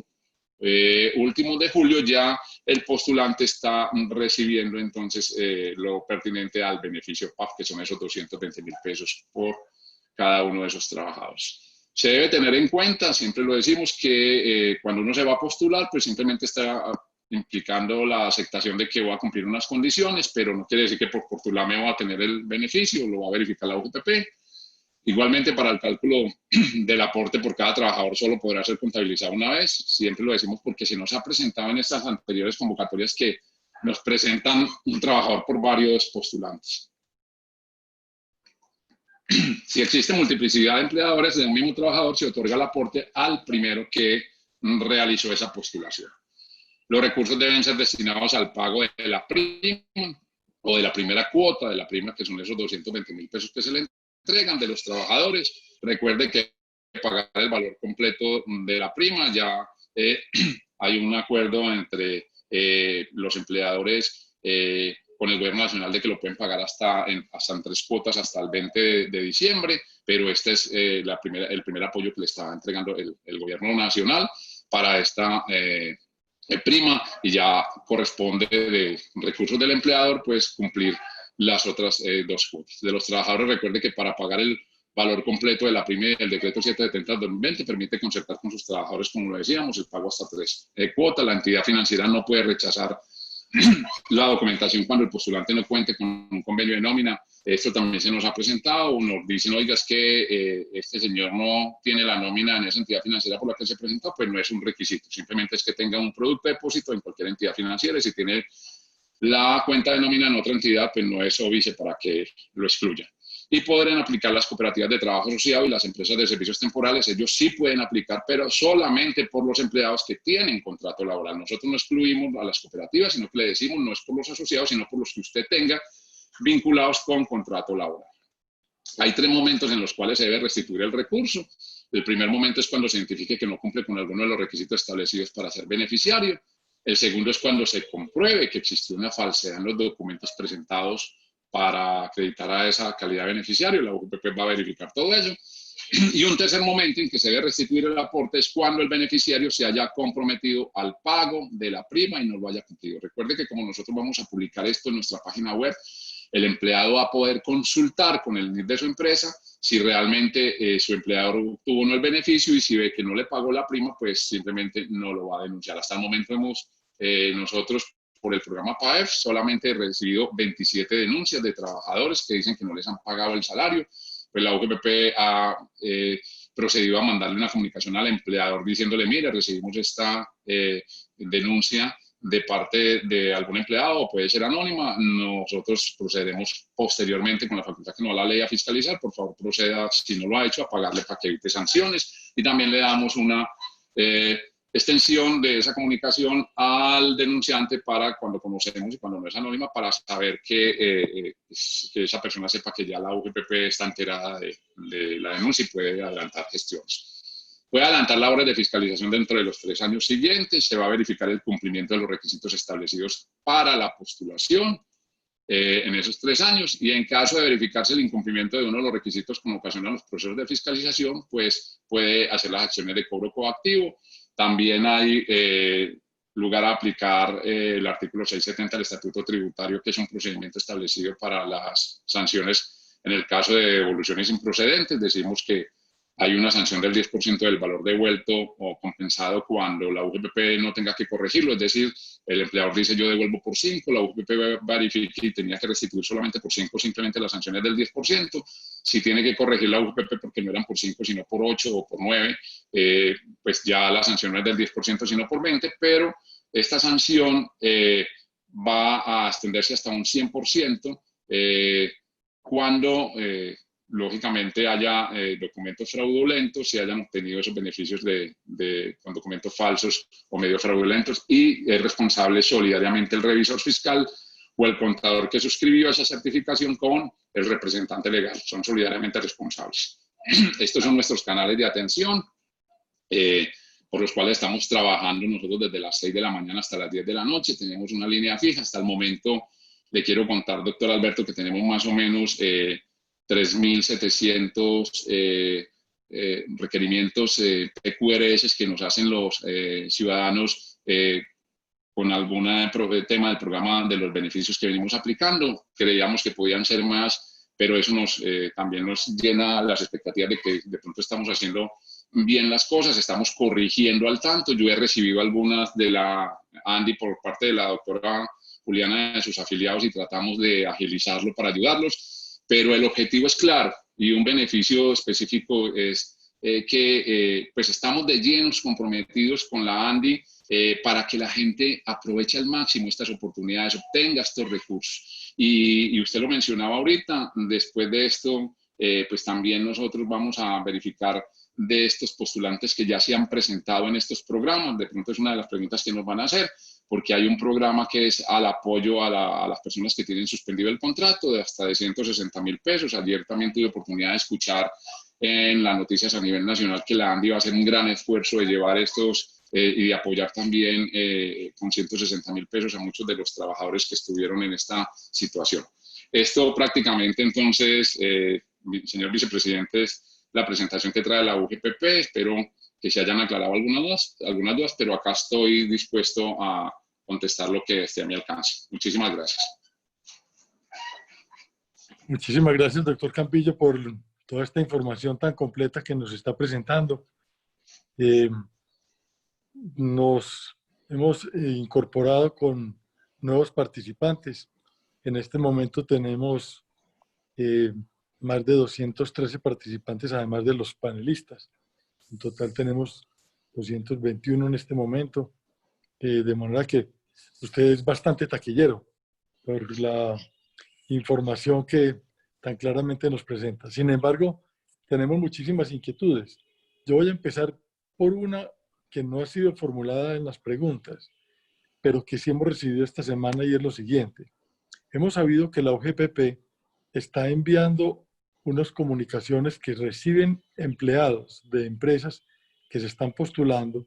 últimos de julio, ya el postulante está recibiendo entonces lo pertinente al beneficio PAF, que son esos 220.000 pesos por cada uno de esos trabajadores. Se debe tener en cuenta, siempre lo decimos, que cuando uno se va a postular, pues simplemente está implicando la aceptación de que voy a cumplir unas condiciones, pero no quiere decir que por postularme voy a tener el beneficio, lo va a verificar la UGPP. Igualmente, para el cálculo del aporte por cada trabajador solo podrá ser contabilizado una vez. Siempre lo decimos porque se nos ha presentado en estas anteriores convocatorias que nos presentan un trabajador por varios postulantes. Si existe multiplicidad de empleadores de un mismo trabajador, se otorga el aporte al primero que realizó esa postulación. Los recursos deben ser destinados al pago de la prima, o de la primera cuota, de la prima, que son esos 220.000 pesos que se le entregan de los trabajadores. Recuerde que pagar el valor completo de la prima, ya hay un acuerdo entre los empleadores con el gobierno nacional de que lo pueden pagar hasta en 3 cuotas hasta el 20 de diciembre, pero este es el primer apoyo que le está entregando el gobierno nacional para esta prima, y ya corresponde de recursos del empleador pues cumplir las otras 2 cuotas. De los trabajadores, recuerde que para pagar el valor completo de la prima, el decreto 770 del 2020 permite concertar con sus trabajadores, como lo decíamos, el pago hasta 3 cuotas. La entidad financiera no puede rechazar la documentación cuando el postulante no cuente con un convenio de nómina. Esto también se nos ha presentado, nos dicen, oiga, es que este señor no tiene la nómina en esa entidad financiera por la que se presentó. Pues no es un requisito, simplemente es que tenga un producto de depósito en cualquier entidad financiera, y si tiene la cuenta de nómina en otra entidad, pues no es óbice para que lo excluya. Y podrán aplicar las cooperativas de trabajo asociado y las empresas de servicios temporales. Ellos sí pueden aplicar, pero solamente por los empleados que tienen contrato laboral. Nosotros no excluimos a las cooperativas, sino que le decimos no es por los asociados, sino por los que usted tenga vinculados con contrato laboral. Hay 3 momentos en los cuales se debe restituir el recurso. El primer momento es cuando se identifique que no cumple con alguno de los requisitos establecidos para ser beneficiario. El segundo es cuando se compruebe que existió una falsedad en los documentos presentados para acreditar a esa calidad de beneficiario. La UGPP va a verificar todo eso. Y un tercer momento en que se debe restituir el aporte es cuando el beneficiario se haya comprometido al pago de la prima y no lo haya cumplido. Recuerde que como nosotros vamos a publicar esto en nuestra página web, el empleado va a poder consultar con el NIF de su empresa si realmente su empleador obtuvo o no el beneficio, y si ve que no le pagó la prima, pues simplemente no lo va a denunciar. Hasta el momento hemos nosotros, por el programa PAEF, solamente recibido 27 denuncias de trabajadores que dicen que no les han pagado el salario. Pues la UGPP ha procedido a mandarle una comunicación al empleador diciéndole, mire, recibimos esta denuncia de parte de algún empleado, o puede ser anónima. Nosotros procederemos posteriormente con la facultad que nos da la ley a fiscalizar. Por favor, proceda, si no lo ha hecho, a pagarle para que evite sanciones, y también le damos una extensión de esa comunicación al denunciante para cuando conocemos y cuando no es anónima, para saber que esa persona sepa que ya la UGPP está enterada de la denuncia y puede adelantar gestiones. Puede adelantar labores de fiscalización dentro de los 3 años siguientes. Se va a verificar el cumplimiento de los requisitos establecidos para la postulación en esos 3 años, y en caso de verificarse el incumplimiento de uno de los requisitos con ocasión a los procesos de fiscalización, pues puede hacer las acciones de cobro coactivo. También hay lugar a aplicar el artículo 670 del Estatuto Tributario, que es un procedimiento establecido para las sanciones en el caso de devoluciones improcedentes. Decimos que hay una sanción del 10% del valor devuelto o compensado cuando la UGPP no tenga que corregirlo. Es decir, el empleador dice yo devuelvo por 5, la UGPP verifica y tenía que restituir solamente por 5, simplemente las sanciones del 10%. Si tiene que corregir la UGPP porque no eran por 5 sino por 8 o por 9, pues ya la sanción no es del 10% sino por 20, pero esta sanción va a extenderse hasta un 100% cuando lógicamente haya documentos fraudulentos, si hayan obtenido esos beneficios con documentos falsos o medio fraudulentos, y es responsable solidariamente el revisor fiscal o el contador que suscribió esa certificación con el representante legal. Son solidariamente responsables. Estos son nuestros canales de atención por los cuales estamos trabajando nosotros desde las 6 de la mañana hasta las 10 de la noche. Tenemos una línea fija. Hasta el momento le quiero contar, doctor Alberto, que tenemos más o menos 3.700 requerimientos PQRS que nos hacen los ciudadanos con algún tema del programa de los beneficios que venimos aplicando. Creíamos que podían ser más, pero eso también nos llena las expectativas de que de pronto estamos haciendo bien las cosas, estamos corrigiendo al tanto. Yo he recibido algunas de la Andy por parte de la doctora Juliana, de sus afiliados, y tratamos de agilizarlo para ayudarlos, pero el objetivo es claro, y un beneficio específico es que pues estamos de llenos comprometidos con la Andy para que la gente aproveche al máximo estas oportunidades, obtenga estos recursos. Y usted lo mencionaba ahorita, después de esto, pues también nosotros vamos a verificar de estos postulantes que ya se han presentado en estos programas. De pronto es una de las preguntas que nos van a hacer, porque hay un programa que es al apoyo a las personas que tienen suspendido el contrato de hasta de 160.000 pesos. Ayer también tuve oportunidad de escuchar en las noticias a nivel nacional que la ANDI va a hacer un gran esfuerzo de llevar estos y de apoyar también con 160.000 pesos a muchos de los trabajadores que estuvieron en esta situación. Esto prácticamente entonces, señor vicepresidente, es la presentación que trae la UGPP. Espero que se hayan aclarado algunas dudas, pero acá estoy dispuesto a contestar lo que esté a mi alcance. Muchísimas gracias. Muchísimas gracias, doctor Campillo, por toda esta información tan completa que nos está presentando. Nos hemos incorporado con nuevos participantes. En este momento tenemos más de 213 participantes, además de los panelistas. En total tenemos 221 en este momento, de manera que usted es bastante taquillero por la información que tan claramente nos presenta. Sin embargo, tenemos muchísimas inquietudes. Yo voy a empezar por una que no ha sido formulada en las preguntas, pero que sí hemos recibido esta semana, y es lo siguiente. Hemos sabido que la UGPP está enviando unas comunicaciones que reciben empleados de empresas que se están postulando,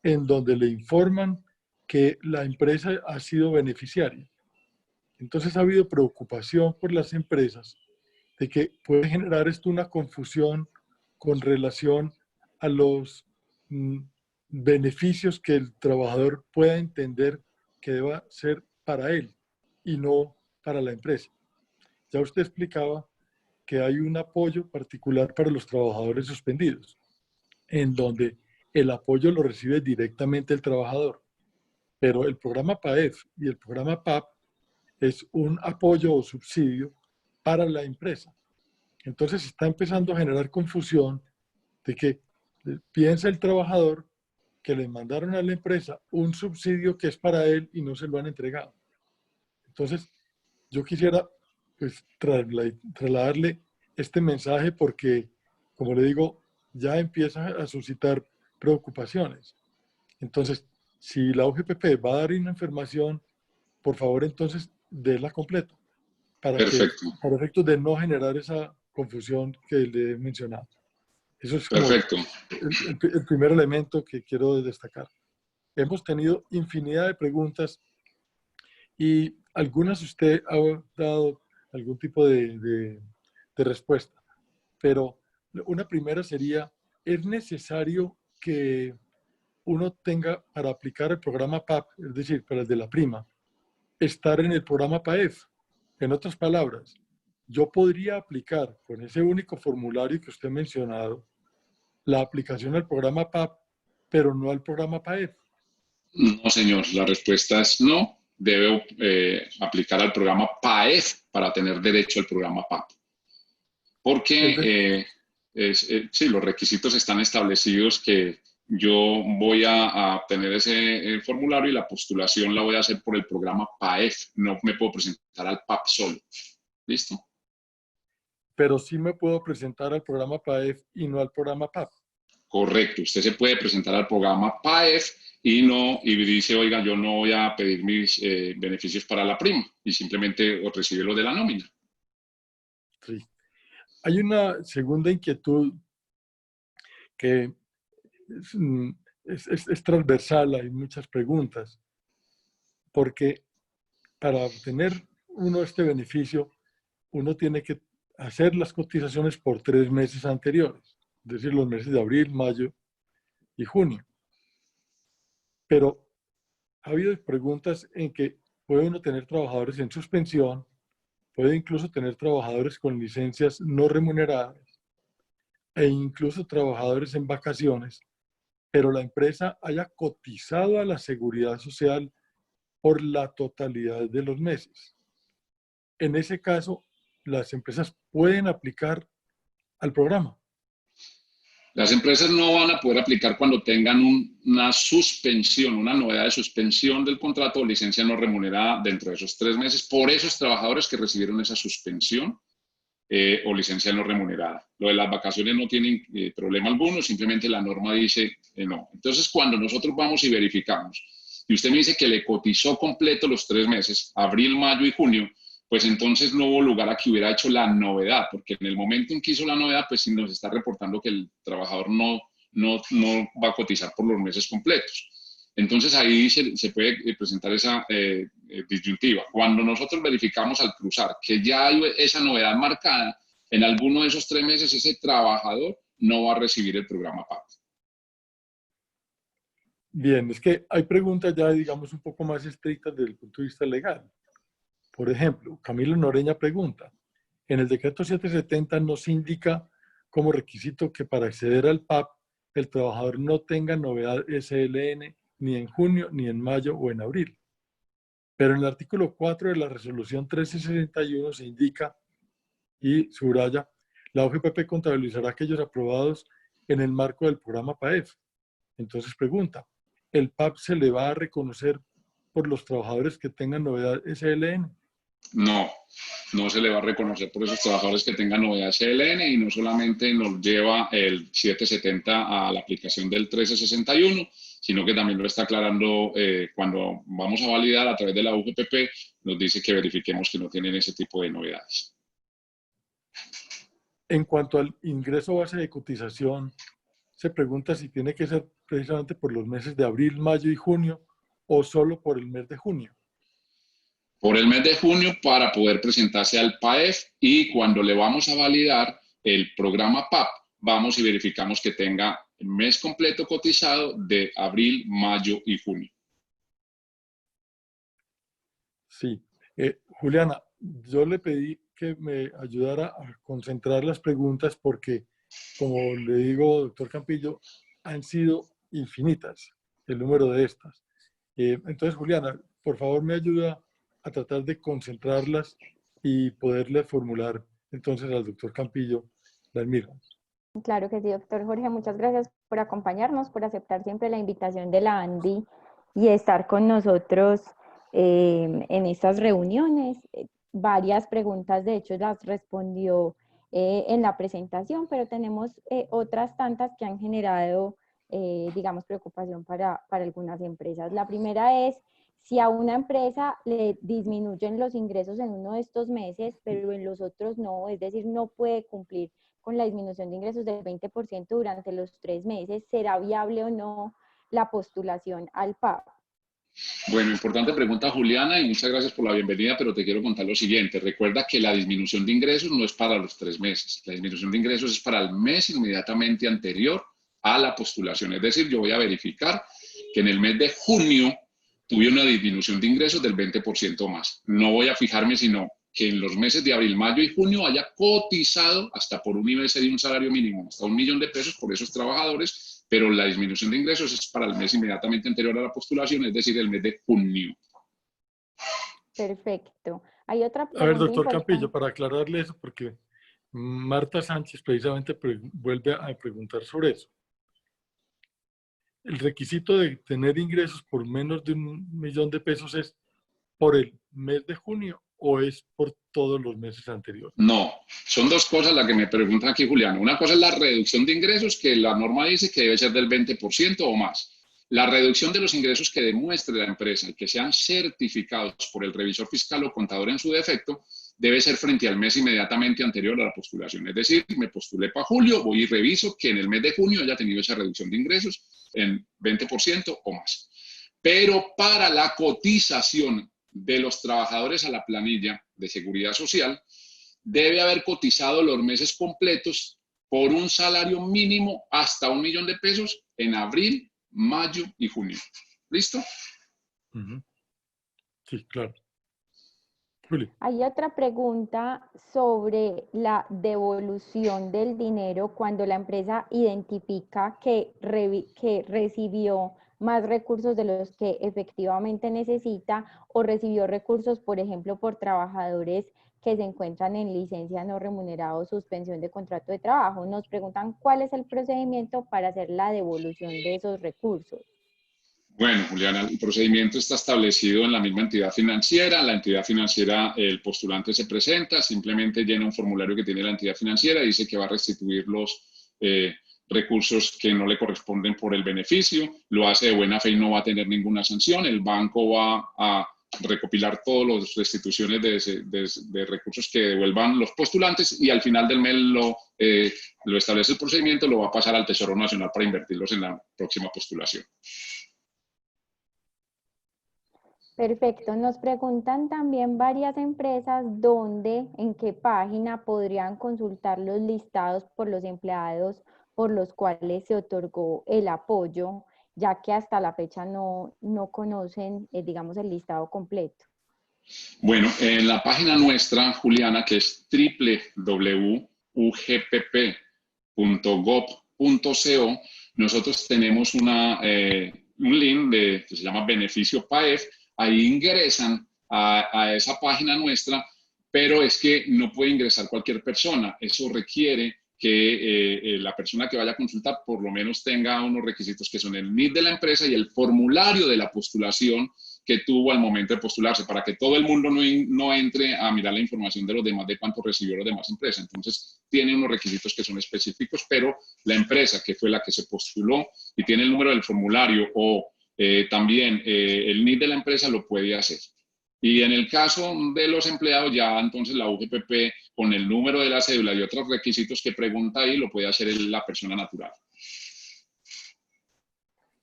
en donde le informan que la empresa ha sido beneficiaria. Entonces ha habido preocupación por las empresas de que puede generar esto una confusión con relación a los beneficios que el trabajador pueda entender que deba ser para él y no para la empresa. Ya usted explicaba que hay un apoyo particular para los trabajadores suspendidos, en donde el apoyo lo recibe directamente el trabajador. Pero el programa PAEF y el programa PAP es un apoyo o subsidio para la empresa. Entonces está empezando a generar confusión de que piensa el trabajador que le mandaron a la empresa un subsidio que es para él y no se lo han entregado. Entonces, yo quisiera pues trasladarle este mensaje porque, como le digo, ya empieza a suscitar preocupaciones. Entonces, si la UGPP va a dar una información, por favor, entonces, déla completa para efectos de no generar esa confusión que le he mencionado. Eso es como el primer elemento que quiero destacar. Hemos tenido infinidad de preguntas y algunas usted ha dado algún tipo de respuesta, pero una primera sería, ¿es necesario que uno tenga para aplicar el programa PAP, es decir, para el de la prima, estar en el programa PAEF? En otras palabras, yo podría aplicar con ese único formulario que usted ha mencionado la aplicación al programa PAP, pero no al programa PAEF. No, señor, la respuesta es no. Debe aplicar al programa PAEF para tener derecho al programa PAP. Porque sí, los requisitos están establecidos que yo voy a obtener ese formulario y la postulación la voy a hacer por el programa PAEF. No me puedo presentar al PAP solo. ¿Listo? Pero sí me puedo presentar al programa PAEF y no al programa PAP. Correcto. Usted se puede presentar al programa PAEF y dice, oiga, yo no voy a pedir mis beneficios para la prima y simplemente recibe lo de la nómina. Sí. Hay una segunda inquietud que es transversal, hay muchas preguntas, porque para obtener uno este beneficio, uno tiene que hacer las cotizaciones por 3 meses anteriores, es decir, los meses de abril, mayo y junio. Pero ha habido preguntas en que puede uno tener trabajadores en suspensión, puede incluso tener trabajadores con licencias no remuneradas e incluso trabajadores en vacaciones, pero la empresa haya cotizado a la seguridad social por la totalidad de los meses. En ese caso, las empresas pueden aplicar al programa. Las empresas no van a poder aplicar cuando tengan una suspensión, una novedad de suspensión del contrato o licencia no remunerada dentro de esos 3 meses por esos trabajadores que recibieron esa suspensión o licencia no remunerada. Lo de las vacaciones no tienen problema alguno, simplemente la norma dice no. Entonces, cuando nosotros vamos y verificamos y usted me dice que le cotizó completo los 3 meses, abril, mayo y junio, pues entonces no hubo lugar a que hubiera hecho la novedad, porque en el momento en que hizo la novedad, pues sí nos está reportando que el trabajador no va a cotizar por los meses completos. Entonces ahí se puede presentar esa disyuntiva. Cuando nosotros verificamos al cruzar que ya hay esa novedad marcada, en alguno de esos 3 meses ese trabajador no va a recibir el programa PAP. Bien, es que hay preguntas ya, digamos, un poco más estrictas desde el punto de vista legal. Por ejemplo, Camilo Noreña pregunta, en el decreto 770 nos indica como requisito que para acceder al PAP el trabajador no tenga novedad SLN ni en junio, ni en mayo o en abril. Pero en el artículo 4 de la resolución 1361 se indica y subraya, la OGPP contabilizará aquellos aprobados en el marco del programa PAEF. Entonces pregunta, ¿el PAP se le va a reconocer por los trabajadores que tengan novedad SLN? No se le va a reconocer por esos trabajadores que tengan novedad SLN y no solamente nos lleva el 770 a la aplicación del 1361, sino que también lo está aclarando cuando vamos a validar a través de la UGPP, nos dice que verifiquemos que no tienen ese tipo de novedades. En cuanto al ingreso base de cotización, se pregunta si tiene que ser precisamente por los meses de abril, mayo y junio o solo por el mes de junio. Por el mes de junio para poder presentarse al PAEF y cuando le vamos a validar el programa PAP, vamos y verificamos que tenga el mes completo cotizado de abril, mayo y junio. Sí. Juliana, yo le pedí que me ayudara a concentrar las preguntas porque, como le digo, doctor Campillo, han sido infinitas el número de estas. Entonces, Juliana, por favor me ayuda a tratar de concentrarlas y poderle formular entonces al doctor Campillo las mismas. Claro que sí, doctor Jorge. Muchas gracias por acompañarnos, por aceptar siempre la invitación de la ANDI y estar con nosotros en estas reuniones. Varias preguntas, de hecho, las respondió en la presentación, pero tenemos otras tantas que han generado, digamos, preocupación para algunas empresas. La primera es, si a una empresa le disminuyen los ingresos en uno de estos meses, pero en los otros no, es decir, no puede cumplir con la disminución de ingresos del 20% durante los 3 meses, ¿será viable o no la postulación al PAP? Bueno, importante pregunta, Juliana, y muchas gracias por la bienvenida, pero te quiero contar lo siguiente. Recuerda que la disminución de ingresos no es para los 3 meses. La disminución de ingresos es para el mes inmediatamente anterior a la postulación. Es decir, yo voy a verificar que en el mes de junio tuve una disminución de ingresos del 20% más. No voy a fijarme sino que en los meses de abril, mayo y junio haya cotizado hasta por un IBS de un salario mínimo, hasta $1.000.000 por esos trabajadores, pero la disminución de ingresos es para el mes inmediatamente anterior a la postulación, es decir, el mes de junio. Perfecto. Hay otra pregunta. A ver, doctor Campillo, para aclararle eso, porque Marta Sánchez precisamente vuelve a preguntar sobre eso. ¿El requisito de tener ingresos por menos de $1.000.000 es por el mes de junio o es por todos los meses anteriores? No, son dos cosas las que me preguntan aquí, Julián. Una cosa es la reducción de ingresos, que la norma dice que debe ser del 20% o más. La reducción de los ingresos que demuestre la empresa y que sean certificados por el revisor fiscal o contador en su defecto, debe ser frente al mes inmediatamente anterior a la postulación. Es decir, me postulé para julio, voy y reviso que en el mes de junio haya tenido esa reducción de ingresos en 20% o más. Pero para la cotización de los trabajadores a la planilla de seguridad social, debe haber cotizado los meses completos por un salario mínimo hasta $1.000.000 en abril, mayo y junio. ¿Listo? Sí, claro. Juli. Hay otra pregunta sobre la devolución del dinero cuando la empresa identifica que recibió más recursos de los que efectivamente necesita o recibió recursos, por ejemplo, por trabajadores que se encuentran en licencia no remunerada o suspensión de contrato de trabajo. Nos preguntan cuál es el procedimiento para hacer la devolución de esos recursos. Bueno, Juliana, el procedimiento está establecido en la misma entidad financiera. La entidad financiera, el postulante se presenta, simplemente llena un formulario que tiene la entidad financiera, dice que va a restituir recursos que no le corresponden por el beneficio, lo hace de buena fe y no va a tener ninguna sanción. El banco va a recopilar todas las restituciones de recursos que devuelvan los postulantes y al final del mes lo establece el procedimiento, lo va a pasar al Tesoro Nacional para invertirlos en la próxima postulación. Perfecto. Nos preguntan también varias empresas dónde, en qué página podrían consultar los listados por los empleados por los cuales se otorgó el apoyo, ya que hasta la fecha no conocen, digamos, el listado completo. Bueno, en la página nuestra, Juliana, que es www.ugpp.gov.co, nosotros tenemos un link que se llama Beneficio PAEF. Ahí ingresan a esa página nuestra, pero es que no puede ingresar cualquier persona. Eso requiere que la persona que vaya a consultar por lo menos tenga unos requisitos que son el NID de la empresa y el formulario de la postulación que tuvo al momento de postularse, para que todo el mundo no entre a mirar la información de los demás, de cuánto recibió las demás empresas. Entonces, tiene unos requisitos que son específicos, pero la empresa que fue la que se postuló y tiene el número del formulario o también el NID de la empresa lo puede hacer. Y en el caso de los empleados, ya entonces la UGPP con el número de la cédula y otros requisitos que pregunta ahí, lo puede hacer la persona natural.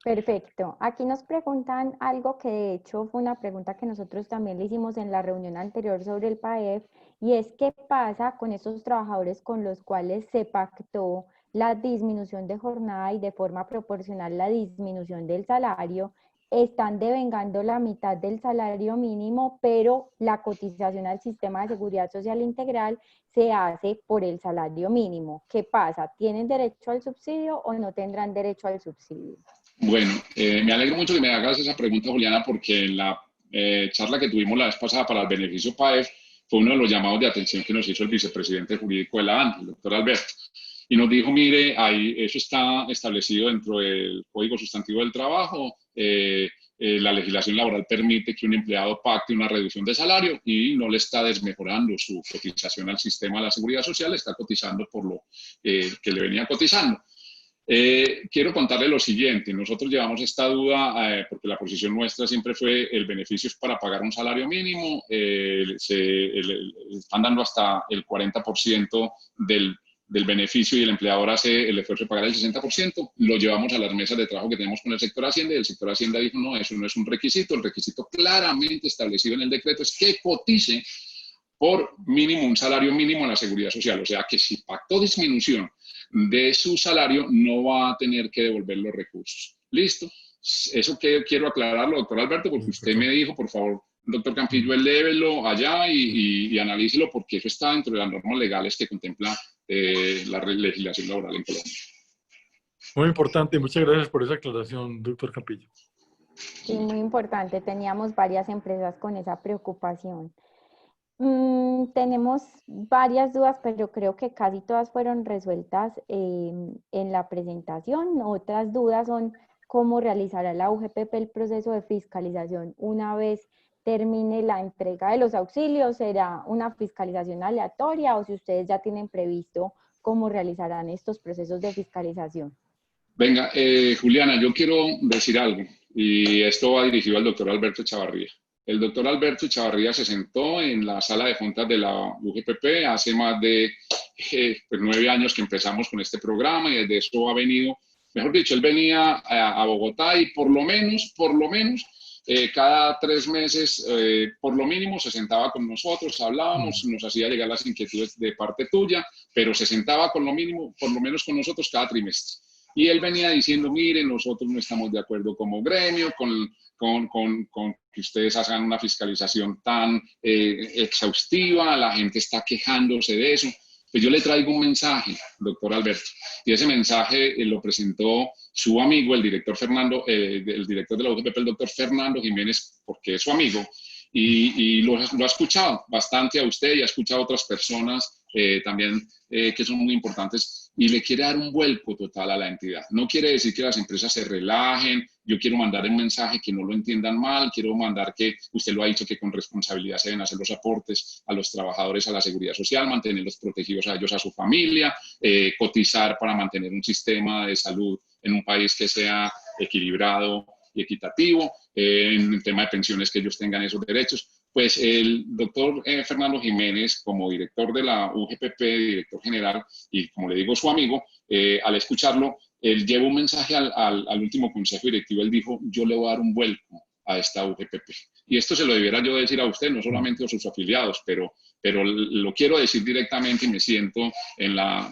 Perfecto. Aquí nos preguntan algo que de hecho fue una pregunta que nosotros también le hicimos en la reunión anterior sobre el PAEF, y es qué pasa con esos trabajadores con los cuales se pactó la disminución de jornada y de forma proporcional la disminución del salario. Están devengando la mitad del salario mínimo, pero la cotización al sistema de seguridad social integral se hace por el salario mínimo. ¿Qué pasa? ¿Tienen derecho al subsidio o no tendrán derecho al subsidio? Bueno, me alegro mucho que me hagas esa pregunta, Juliana, porque en la charla que tuvimos la vez pasada para el beneficio PAEF fue uno de los llamados de atención que nos hizo el vicepresidente jurídico de la ANDI, el doctor Alberto. Y nos dijo, mire, eso está establecido dentro del Código Sustantivo del Trabajo, la legislación laboral permite que un empleado pacte una reducción de salario y no le está desmejorando su cotización al sistema de la seguridad social, está cotizando por lo que le venía cotizando. Quiero contarle lo siguiente, nosotros llevamos esta duda porque la posición nuestra siempre fue el beneficio es para pagar un salario mínimo, están dando hasta el 40% del beneficio y el empleador hace el esfuerzo de pagar el 60%, lo llevamos a las mesas de trabajo que tenemos con el sector Hacienda y el sector Hacienda dijo no, eso no es un requisito, el requisito claramente establecido en el decreto es que cotice por mínimo un salario mínimo en la seguridad social, o sea que si pactó disminución de su salario no va a tener que devolver los recursos. ¿Listo? Eso que quiero aclararlo, doctor Alberto, porque usted me dijo, por favor, doctor Campillo, elévelo allá y analícelo porque eso está dentro de las normas legales que contempla la legislación laboral en Colombia. Muy importante, muchas gracias por esa aclaración, doctor Campillo. Sí, muy importante. Teníamos varias empresas con esa preocupación. Tenemos varias dudas, pero creo que casi todas fueron resueltas en la presentación. Otras dudas son cómo realizará la UGPP el proceso de fiscalización una vez termine la entrega de los auxilios. ¿Será una fiscalización aleatoria o si ustedes ya tienen previsto cómo realizarán estos procesos de fiscalización? Venga, Juliana, yo quiero decir algo y esto va dirigido al doctor Alberto Chavarría. El doctor Alberto Chavarría se sentó en la sala de juntas de la UGPP hace más de 9 años que empezamos con este programa y desde eso ha venido, mejor dicho, él venía a Bogotá y por lo menos, cada 3 meses, por lo mínimo, se sentaba con nosotros, hablábamos, nos hacía llegar las inquietudes de parte tuya, pero se sentaba con lo mínimo, por lo menos con nosotros cada trimestre. Y él venía diciendo, miren, nosotros no estamos de acuerdo como gremio con que ustedes hagan una fiscalización tan exhaustiva, la gente está quejándose de eso. Pues yo le traigo un mensaje, doctor Alberto, y ese mensaje lo presentó su amigo, el director de la UGPP, el doctor Fernando Jiménez, porque es su amigo, y lo ha escuchado bastante a usted y ha escuchado a otras personas también que son muy importantes y le quiere dar un vuelco total a la entidad. No quiere decir que las empresas se relajen, yo quiero mandar un mensaje que no lo entiendan mal, quiero mandar que, usted lo ha dicho, que con responsabilidad se deben hacer los aportes a los trabajadores a la seguridad social, mantenerlos protegidos a ellos, a su familia, cotizar para mantener un sistema de salud en un país que sea equilibrado y equitativo, en el tema de pensiones, que ellos tengan esos derechos. Pues el doctor Fernando Jiménez, como director de la UGPP, director general, y como le digo, su amigo, al escucharlo, él lleva un mensaje al último consejo directivo. Él dijo: yo le voy a dar un vuelco a esta UGPP. Y esto se lo debiera yo decir a usted, no solamente a sus afiliados, pero lo quiero decir directamente y me siento en la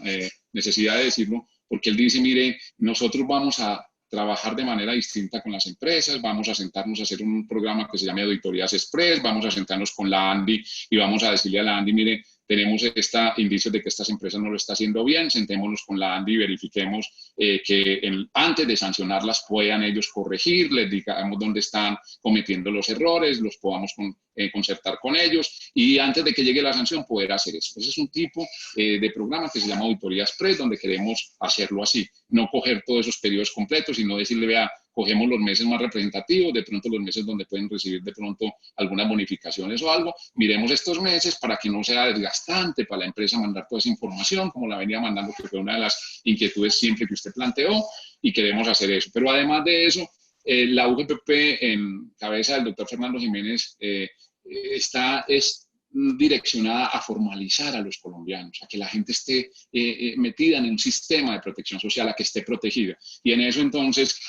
necesidad de decirlo, porque él dice: mire, nosotros vamos a trabajar de manera distinta con las empresas, vamos a sentarnos a hacer un programa que se llame Auditorías Express, vamos a sentarnos con la ANDI y vamos a decirle a la ANDI: mire, tenemos indicios de que estas empresas no lo están haciendo bien, sentémonos con la ANDI y verifiquemos que antes de sancionarlas puedan ellos corregir, les digamos dónde están cometiendo los errores, los podamos concertar con ellos y antes de que llegue la sanción poder hacer eso. Ese es un tipo de programa que se llama Auditoría Express, donde queremos hacerlo así, no coger todos esos periodos completos y no decirle: vea, cogemos los meses más representativos, de pronto los meses donde pueden recibir de pronto algunas bonificaciones o algo, miremos estos meses para que no sea desgastante para la empresa mandar toda esa información, como la venía mandando, que fue una de las inquietudes siempre que usted planteó, y queremos hacer eso. Pero además de eso, la UGPP, en cabeza del doctor Fernando Jiménez, está direccionada a formalizar a los colombianos, a que la gente esté metida en un sistema de protección social, a que esté protegida. Y en eso entonces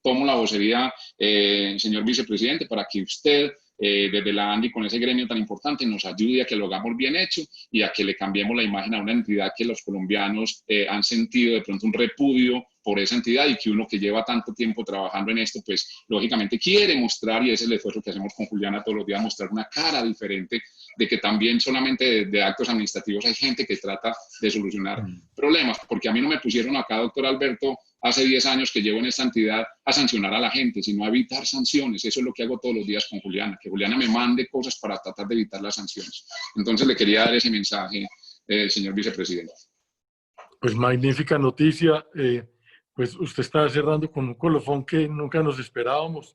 tomo la vocería, señor vicepresidente, para que usted desde la ANDI, con ese gremio tan importante, nos ayude a que lo hagamos bien hecho y a que le cambiemos la imagen a una entidad que los colombianos han sentido de pronto un repudio por esa entidad y que uno que lleva tanto tiempo trabajando en esto, pues lógicamente quiere mostrar, y ese es el esfuerzo que hacemos con Juliana todos los días, mostrar una cara diferente de que también solamente de actos administrativos hay gente que trata de solucionar problemas, porque a mí no me pusieron acá, doctor Alberto, hace 10 años que llevo en esta entidad a sancionar a la gente, sino a evitar sanciones. Eso es lo que hago todos los días con Juliana, que Juliana me mande cosas para tratar de evitar las sanciones. Entonces le quería dar ese mensaje, señor vicepresidente. Pues magnífica noticia. Pues usted está cerrando con un colofón que nunca nos esperábamos,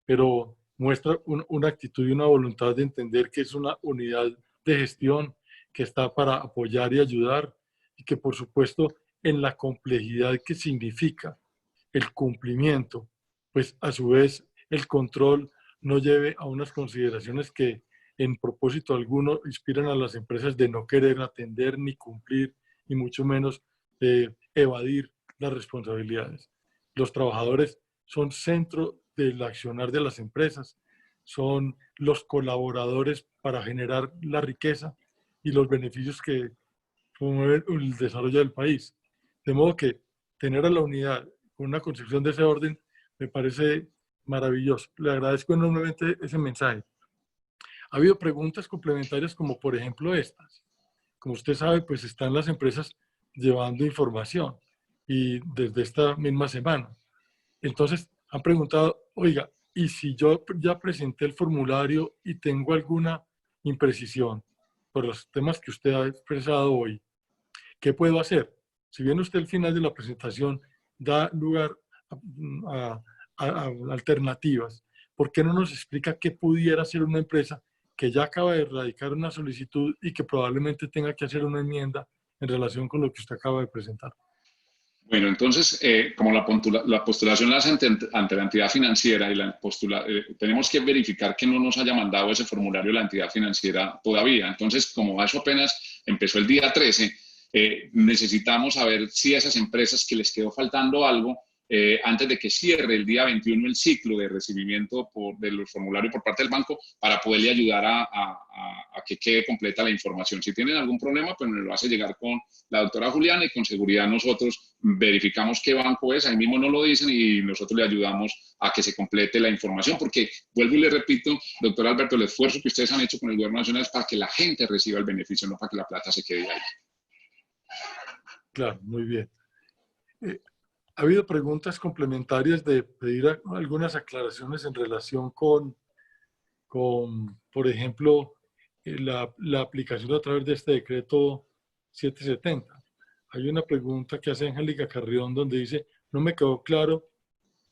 pero muestra una actitud y una voluntad de entender que es una unidad de gestión que está para apoyar y ayudar, y que por supuesto en la complejidad que significa el cumplimiento, pues a su vez el control no lleve a unas consideraciones que en propósito alguno inspiran a las empresas de no querer atender ni cumplir, y mucho menos evadir las responsabilidades. Los trabajadores son centro del accionar de las empresas, son los colaboradores para generar la riqueza y los beneficios que promueven el desarrollo del país. De modo que tener a la unidad con una concepción de ese orden me parece maravilloso. Le agradezco enormemente ese mensaje. Ha habido preguntas complementarias como por ejemplo estas. Como usted sabe, pues están las empresas llevando información y desde esta misma semana. Entonces han preguntado: oiga, ¿y si yo ya presenté el formulario y tengo alguna imprecisión por los temas que usted ha expresado hoy, qué puedo hacer? Si bien usted al final de la presentación da lugar a alternativas, ¿por qué no nos explica qué pudiera hacer una empresa que ya acaba de erradicar una solicitud y que probablemente tenga que hacer una enmienda en relación con lo que usted acaba de presentar? Bueno, entonces, como la postulación la hace ante la entidad financiera y tenemos que verificar que no nos haya mandado ese formulario la entidad financiera todavía. Entonces, como eso apenas empezó el día 13, necesitamos saber si a esas empresas que les quedó faltando algo, antes de que cierre el día 21 el ciclo de recibimiento del formulario por parte del banco, para poderle ayudar a que quede completa la información. Si tienen algún problema, pues nos lo hace llegar con la doctora Juliana y con seguridad nosotros verificamos qué banco es, ahí mismo nos lo dicen y nosotros le ayudamos a que se complete la información, porque vuelvo y le repito, doctor Alberto, el esfuerzo que ustedes han hecho con el gobierno nacional es para que la gente reciba el beneficio, no para que la plata se quede ahí. Claro, muy bien. Ha habido preguntas complementarias de pedir algunas aclaraciones en relación con por ejemplo, la aplicación a través de este decreto 770. hay una pregunta que hace Angélica Carrión donde dice, no me quedó claro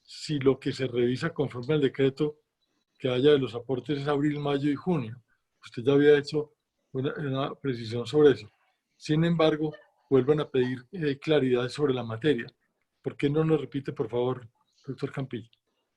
si lo que se revisa conforme al decreto que haya de los aportes es abril, mayo y junio. Usted ya había hecho una precisión sobre eso. Sin embargo, vuelvan a pedir claridad sobre la materia. ¿Por qué no nos repite, por favor, doctor Campillo?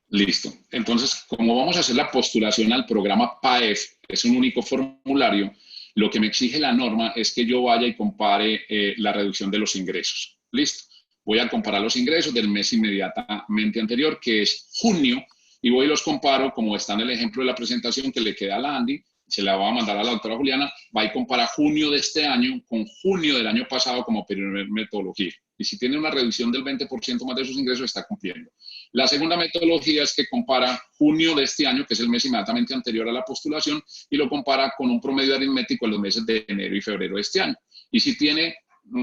Listo. Entonces, como vamos a hacer la postulación al programa PAEF, que es un único formulario, lo que me exige la norma es que yo vaya y compare la reducción de los ingresos. Listo. Voy a comparar los ingresos del mes inmediatamente anterior, que es junio, y voy y los comparo, como está en el ejemplo de la presentación que le queda a la Andy, se la va a mandar a la doctora Juliana, va y compara junio de este año con junio del año pasado como primera metodología. Y si tiene una reducción del 20% más de sus ingresos, está cumpliendo. La segunda metodología es que compara junio de este año, que es el mes inmediatamente anterior a la postulación, y lo compara con un promedio aritmético en los meses de enero y febrero de este año. Y si tiene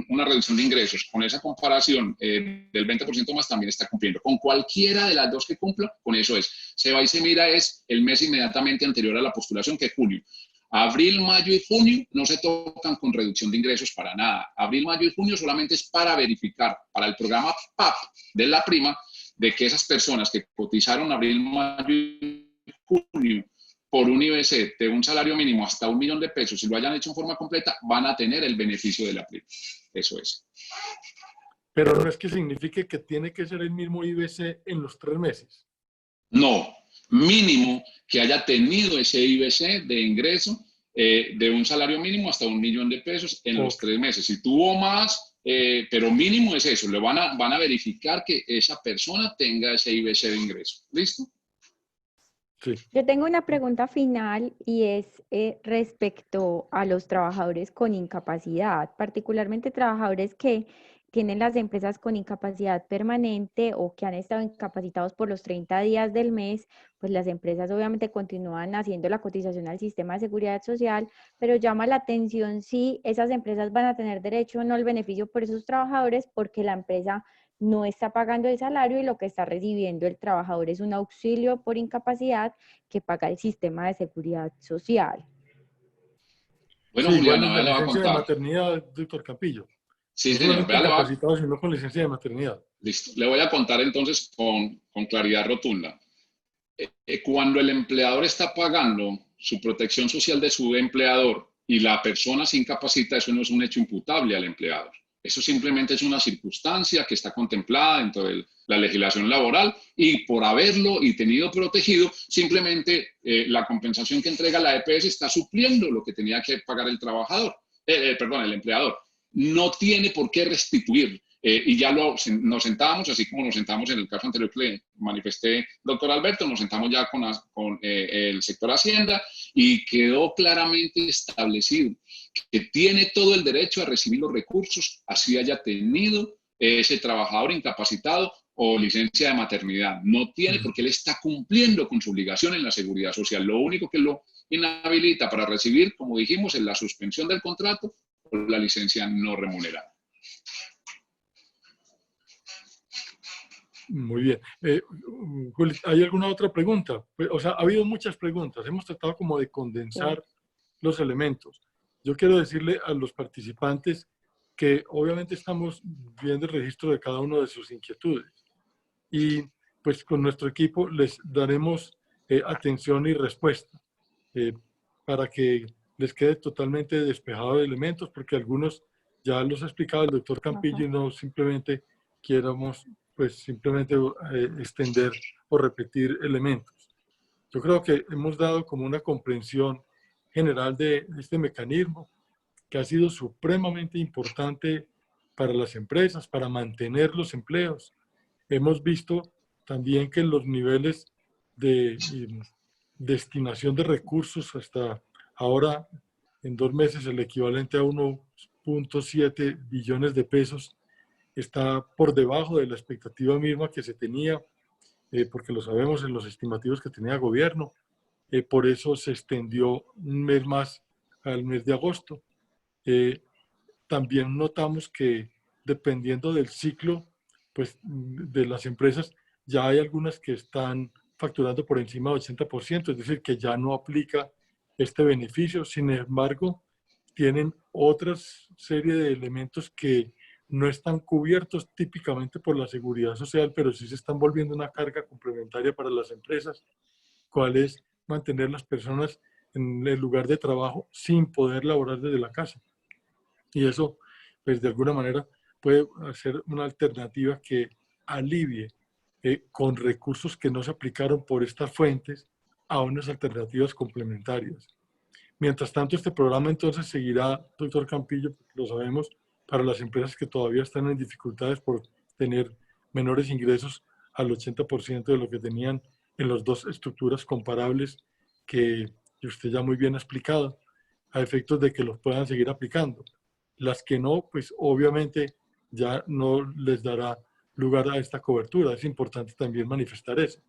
una reducción de ingresos, con esa comparación del 20% más también está cumpliendo. Con cualquiera de las dos que cumpla, con eso es. Se va y se mira es el mes inmediatamente anterior a la postulación, que es junio. Abril, mayo y junio no se tocan con reducción de ingresos para nada. Abril, mayo y junio solamente es para verificar, para el programa PAP de la prima, de que esas personas que cotizaron abril, mayo y junio por un IBC de un salario mínimo hasta $1.000.000, si lo hayan hecho en forma completa, van a tener el beneficio de la prima. Eso es. Pero no es que signifique que tiene que ser el mismo IBC en los 3 meses. No, mínimo que haya tenido ese IBC de ingreso de un salario mínimo hasta $1.000.000 en los 3 meses. Si tuvo más, pero mínimo es eso. Le van a verificar que esa persona tenga ese IBC de ingreso. ¿Listo? Sí. Yo tengo una pregunta final y es respecto a los trabajadores con incapacidad, particularmente trabajadores que tienen las empresas con incapacidad permanente o que han estado incapacitados por los 30 días del mes, pues las empresas obviamente continúan haciendo la cotización al sistema de seguridad social, pero llama la atención si esas empresas van a tener derecho o no al beneficio por esos trabajadores porque la empresa no está pagando el salario y lo que está recibiendo el trabajador es un auxilio por incapacidad que paga el sistema de seguridad social. Bueno, Sí, igual en Juliana, la le voy a licencia de contar. maternidad, doctor Campillo. Sí, No señor, solamente vea, incapacitados, sino con licencia de maternidad. listo. Le voy a contar entonces con claridad rotunda. Cuando el empleador está pagando su protección social de su empleador y la persona se incapacita, eso no es un hecho imputable al empleador. Eso simplemente es una circunstancia que está contemplada dentro de la legislación laboral y por haberlo y tenido protegido, simplemente la compensación que entrega la EPS está supliendo lo que tenía que pagar el trabajador, el empleador. No tiene por qué restituir. Y ya nos sentamos, así como nos sentamos en el caso anterior que le manifesté, doctor Alberto, nos sentamos ya con el sector Hacienda y quedó claramente establecido que tiene todo el derecho a recibir los recursos, así haya tenido ese trabajador incapacitado o licencia de maternidad. No tiene porque él está cumpliendo con su obligación en la seguridad social. Lo único que lo inhabilita para recibir, como dijimos, es la suspensión del contrato o la licencia no remunerada. Muy bien. Juli, ¿hay alguna otra pregunta? O sea, ha habido muchas preguntas. Hemos tratado como de condensar los elementos. Yo quiero decirle a los participantes que obviamente estamos viendo el registro de cada uno de sus inquietudes. Y pues con nuestro equipo les daremos atención y respuesta para que les quede totalmente despejado de elementos, porque algunos ya los ha explicado el doctor Campillo y no simplemente quieramos pues simplemente extender o repetir elementos. Yo creo que hemos dado como una comprensión general de este mecanismo que ha sido supremamente importante para las empresas, para mantener los empleos. Hemos visto también que los niveles de destinación de recursos hasta ahora, en 2 meses, el equivalente a 1.7 billones de pesos, está por debajo de la expectativa misma que se tenía, porque lo sabemos en los estimativos que tenía el gobierno. Por eso se extendió un mes más al mes de agosto. También notamos que dependiendo del ciclo pues, de las empresas, ya hay algunas que están facturando por encima del 80%, es decir, que ya no aplica este beneficio. Sin embargo, tienen otra serie de elementos que no están cubiertos típicamente por la seguridad social, pero sí se están volviendo una carga complementaria para las empresas, cuál es mantener las personas en el lugar de trabajo sin poder laborar desde la casa. Y eso, pues de alguna manera, puede ser una alternativa que alivie con recursos que no se aplicaron por estas fuentes a unas alternativas complementarias. Mientras tanto, este programa entonces seguirá, doctor Campillo, lo sabemos, para las empresas que todavía están en dificultades por tener menores ingresos al 80% de lo que tenían en las dos estructuras comparables que usted ya muy bien ha explicado, a efectos de que los puedan seguir aplicando. Las que no, pues obviamente ya no les dará lugar a esta cobertura. Es importante también manifestar eso.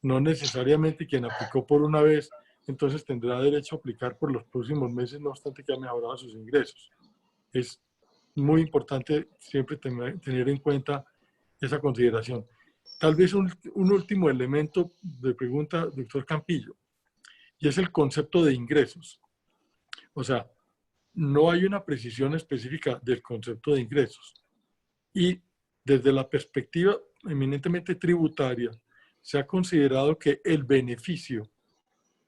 No necesariamente quien aplicó por una vez, entonces tendrá derecho a aplicar por los próximos meses, no obstante que ha mejorado sus ingresos. Es muy importante siempre tener en cuenta esa consideración. Tal vez un último elemento de pregunta, doctor Campillo, y es el concepto de ingresos. O sea, no hay una precisión específica del concepto de ingresos. Y desde la perspectiva eminentemente tributaria, se ha considerado que el beneficio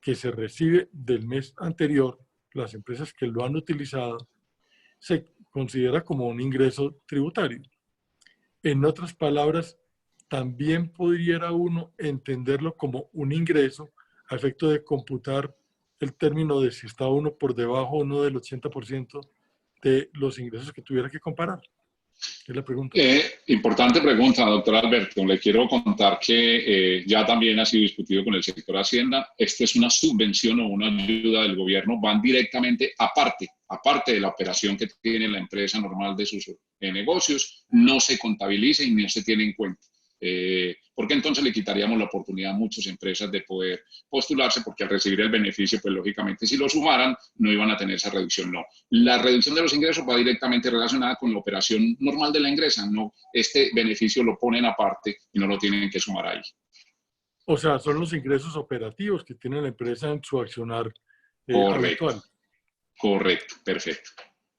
que se recibe del mes anterior, las empresas que lo han utilizado, se considera como un ingreso tributario. En otras palabras, también pudiera uno entenderlo como un ingreso a efecto de computar el término de si está uno por debajo o no del 80% de los ingresos que tuviera que comparar. Es la pregunta. Importante pregunta, doctor Alberto. Le quiero contar que ya también ha sido discutido con el sector Hacienda. Esta es una subvención o una ayuda del gobierno. Van directamente aparte de la operación que tiene la empresa normal de sus negocios. No se contabiliza y no se tiene en cuenta. Porque entonces le quitaríamos la oportunidad a muchas empresas de poder postularse, porque al recibir el beneficio, pues lógicamente si lo sumaran, no iban a tener esa reducción. No, la reducción de los ingresos va directamente relacionada con la operación normal de la empresa, no, este beneficio lo ponen aparte y no lo tienen que sumar ahí. O sea, son los ingresos operativos que tiene la empresa en su accionar habitual. Correcto, perfecto.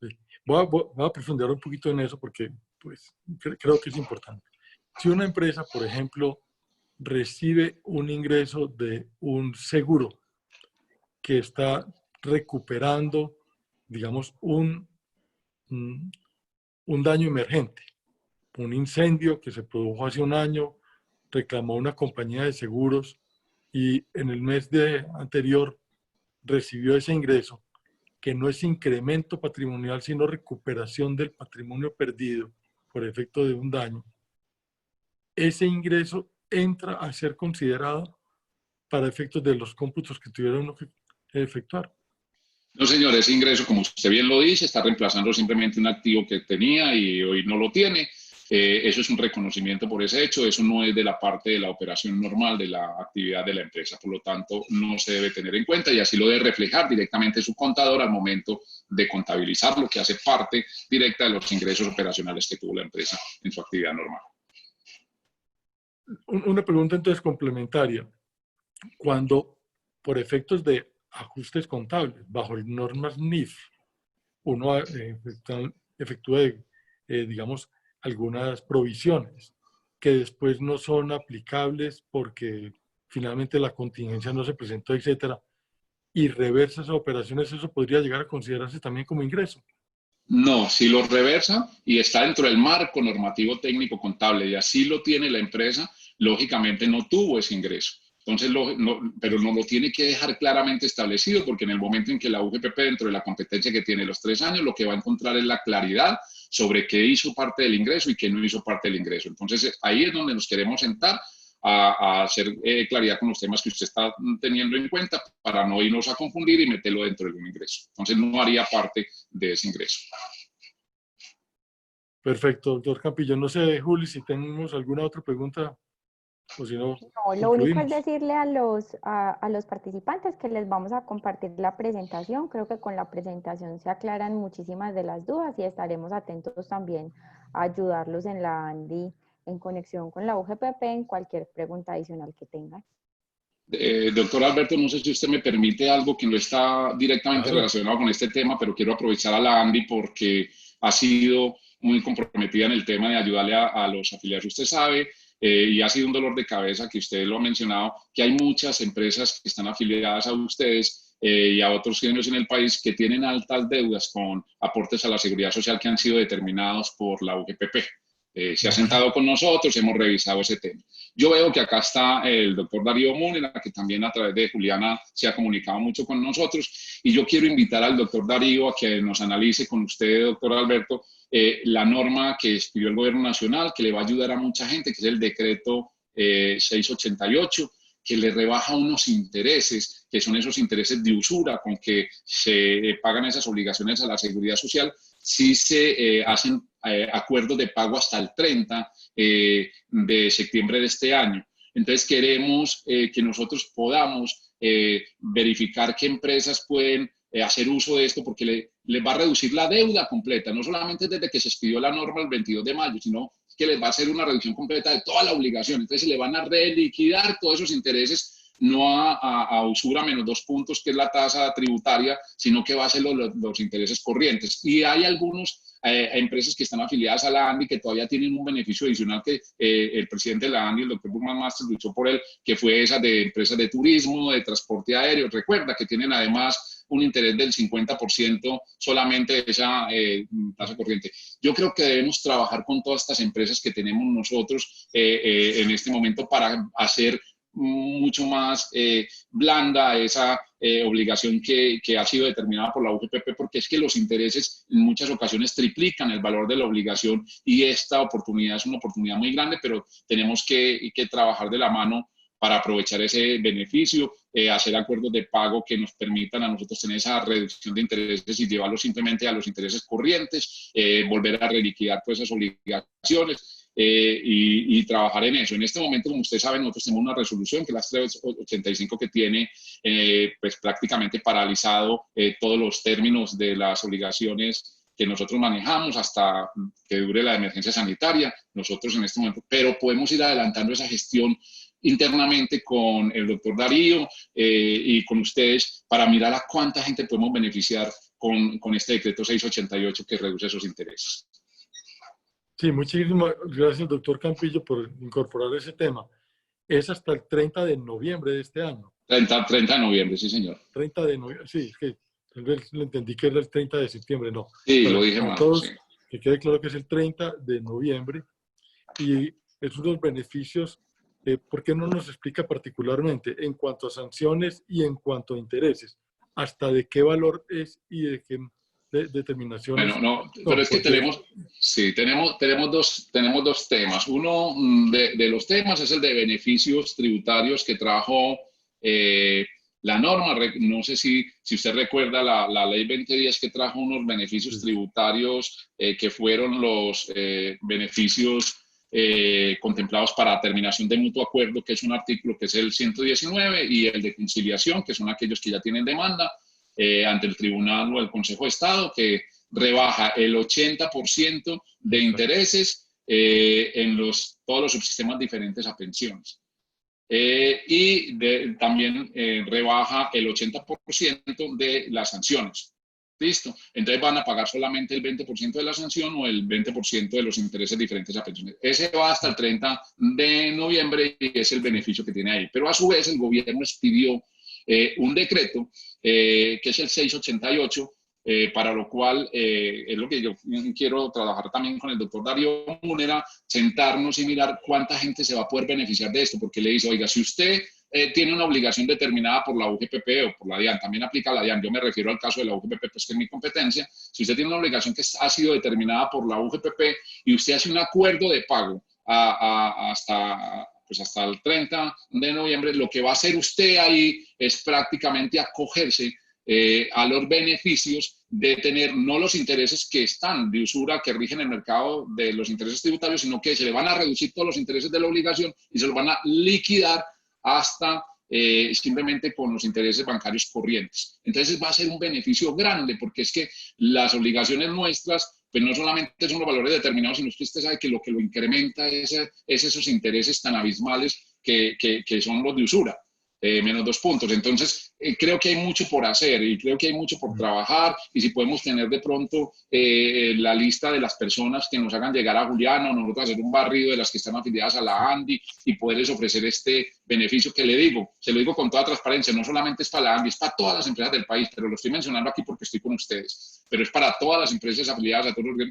Sí. Voy a profundizar un poquito en eso porque pues, creo que es importante. Si una empresa, por ejemplo, recibe un ingreso de un seguro que está recuperando, digamos, un daño emergente, un incendio que se produjo hace un año, reclamó una compañía de seguros y en el mes anterior recibió ese ingreso, que no es incremento patrimonial, sino recuperación del patrimonio perdido por efecto de un daño. Ese ingreso entra a ser considerado para efectos de los cómputos que tuvieron que efectuar. No, señor, ese ingreso, como usted bien lo dice, está reemplazando simplemente un activo que tenía y hoy no lo tiene. Eso es un reconocimiento por ese hecho. Eso no es de la parte de la operación normal de la actividad de la empresa. Por lo tanto, no se debe tener en cuenta y así lo debe reflejar directamente su contador al momento de contabilizar lo que hace parte directa de los ingresos operacionales que tuvo la empresa en su actividad normal. Una pregunta entonces complementaria. Cuando por efectos de ajustes contables bajo normas NIF, uno efectúa, digamos, algunas provisiones que después no son aplicables porque finalmente la contingencia no se presentó, etcétera, y reversa esas operaciones, ¿eso podría llegar a considerarse también como ingreso? No, si lo reversa y está dentro del marco normativo técnico contable y así lo tiene la empresa, lógicamente no tuvo ese ingreso. Entonces, pero no lo tiene que dejar claramente establecido, porque en el momento en que la UGPP, dentro de la competencia que tiene los 3 años, lo que va a encontrar es la claridad sobre qué hizo parte del ingreso y qué no hizo parte del ingreso. Entonces, ahí es donde nos queremos sentar a hacer claridad con los temas que usted está teniendo en cuenta para no irnos a confundir y meterlo dentro de un ingreso. Entonces, no haría parte de ese ingreso. Perfecto, doctor Campillo. No sé, Juli, si tenemos alguna otra pregunta o si no, no, lo único es decirle a los participantes que les vamos a compartir la presentación. Creo que con la presentación se aclaran muchísimas de las dudas y estaremos atentos también a ayudarlos en la ANDI en conexión con la UGPP en cualquier pregunta adicional que tengan. Doctor Alberto, no sé si usted me permite algo que no está directamente relacionado con este tema, pero quiero aprovechar a la ANDI porque ha sido muy comprometida en el tema de ayudarle a los afiliados. Usted sabe, y ha sido un dolor de cabeza que usted lo ha mencionado, que hay muchas empresas que están afiliadas a ustedes y a otros gremios en el país que tienen altas deudas con aportes a la seguridad social que han sido determinados por la UGPP. Se ha sentado con nosotros, hemos revisado ese tema. Yo veo que acá está el doctor Darío Múnera, que también a través de Juliana se ha comunicado mucho con nosotros, y yo quiero invitar al doctor Darío a que nos analice con usted, doctor Alberto, la norma que expidió el Gobierno Nacional, que le va a ayudar a mucha gente, que es el decreto 688, que le rebaja unos intereses, que son esos intereses de usura con que se pagan esas obligaciones a la seguridad social, si se hacen acuerdos de pago hasta el 30 de septiembre de este año. Entonces queremos que nosotros podamos verificar qué empresas pueden hacer uso de esto, porque les va a reducir la deuda completa, no solamente desde que se expidió la norma el 22 de mayo, sino que les va a hacer una reducción completa de toda la obligación. Entonces le van a reliquidar todos esos intereses, no a usura menos 2 puntos, que es la tasa tributaria, sino que va a ser los intereses corrientes. Y hay algunos empresas que están afiliadas a la ANDI que todavía tienen un beneficio adicional que el presidente de la ANDI, el doctor Burman Masters, luchó por él, que fue esa de empresas de turismo, de transporte aéreo. Recuerda que tienen además un interés del 50% solamente de esa tasa corriente. Yo creo que debemos trabajar con todas estas empresas que tenemos nosotros en este momento para hacer mucho más blanda esa obligación que ha sido determinada por la UGPP, porque es que los intereses en muchas ocasiones triplican el valor de la obligación, y esta oportunidad es una oportunidad muy grande, pero tenemos que trabajar de la mano para aprovechar ese beneficio, hacer acuerdos de pago que nos permitan a nosotros tener esa reducción de intereses y llevarlo simplemente a los intereses corrientes, volver a reliquidar todas esas obligaciones. Y trabajar en eso. En este momento, como ustedes saben, nosotros tenemos una resolución que es la 385, que tiene pues prácticamente paralizado todos los términos de las obligaciones que nosotros manejamos hasta que dure la emergencia sanitaria. Nosotros en este momento, pero podemos ir adelantando esa gestión internamente con el doctor Darío y con ustedes para mirar a cuánta gente podemos beneficiar con este decreto 688 que reduce esos intereses. Sí, muchísimas gracias, doctor Campillo, por incorporar ese tema. Es hasta el 30 de noviembre de este año. 30 de noviembre, sí, señor. 30 de noviembre, sí, es que tal vez le entendí que era el 30 de septiembre, no. Sí, pero lo dije mal. Todos, sí. Que quede claro que es el 30 de noviembre y es unos beneficios. ¿Por qué no nos explica particularmente en cuanto a sanciones y en cuanto a intereses? ¿Hasta de qué valor es y de qué determinaciones? Bueno, no, pero es que tenemos dos temas. Uno de los temas es el de beneficios tributarios que trajo la norma. No sé si usted recuerda la ley 2010, que trajo unos beneficios tributarios que fueron los beneficios contemplados para terminación de mutuo acuerdo, que es un artículo que es el 119, y el de conciliación, que son aquellos que ya tienen demanda ante el Tribunal o el Consejo de Estado, que rebaja el 80% de intereses en todos los subsistemas diferentes a pensiones. Y también rebaja el 80% de las sanciones. ¿Listo? Entonces van a pagar solamente el 20% de la sanción o el 20% de los intereses diferentes a pensiones. Ese va hasta el 30 de noviembre y es el beneficio que tiene ahí. Pero a su vez el gobierno expidió un decreto que es el 688, para lo cual es lo que yo quiero trabajar también con el doctor Darío Múnera, sentarnos y mirar cuánta gente se va a poder beneficiar de esto, porque le dice, oiga, si usted tiene una obligación determinada por la UGPP o por la DIAN, también aplica la DIAN, yo me refiero al caso de la UGPP, pues que es mi competencia. Si usted tiene una obligación que ha sido determinada por la UGPP y usted hace un acuerdo de pago hasta el 30 de noviembre, lo que va a hacer usted ahí es prácticamente acogerse a los beneficios de tener no los intereses que están de usura, que rigen el mercado de los intereses tributarios, sino que se le van a reducir todos los intereses de la obligación y se los van a liquidar hasta simplemente con los intereses bancarios corrientes. Entonces va a ser un beneficio grande, porque es que las obligaciones nuestras pues no solamente son los valores determinados, sino que usted sabe que lo incrementa es esos intereses tan abismales que son los de usura. menos 2 puntos. Entonces, creo que hay mucho por hacer y creo que hay mucho por trabajar, y si podemos tener de pronto la lista de las personas que nos hagan llegar a Juliano, nosotros hacer un barrido de las que están afiliadas a la ANDI y poderles ofrecer este beneficio que le digo, se lo digo con toda transparencia, no solamente es para la ANDI, es para todas las empresas del país, pero lo estoy mencionando aquí porque estoy con ustedes, pero es para todas las empresas afiliadas a todos los...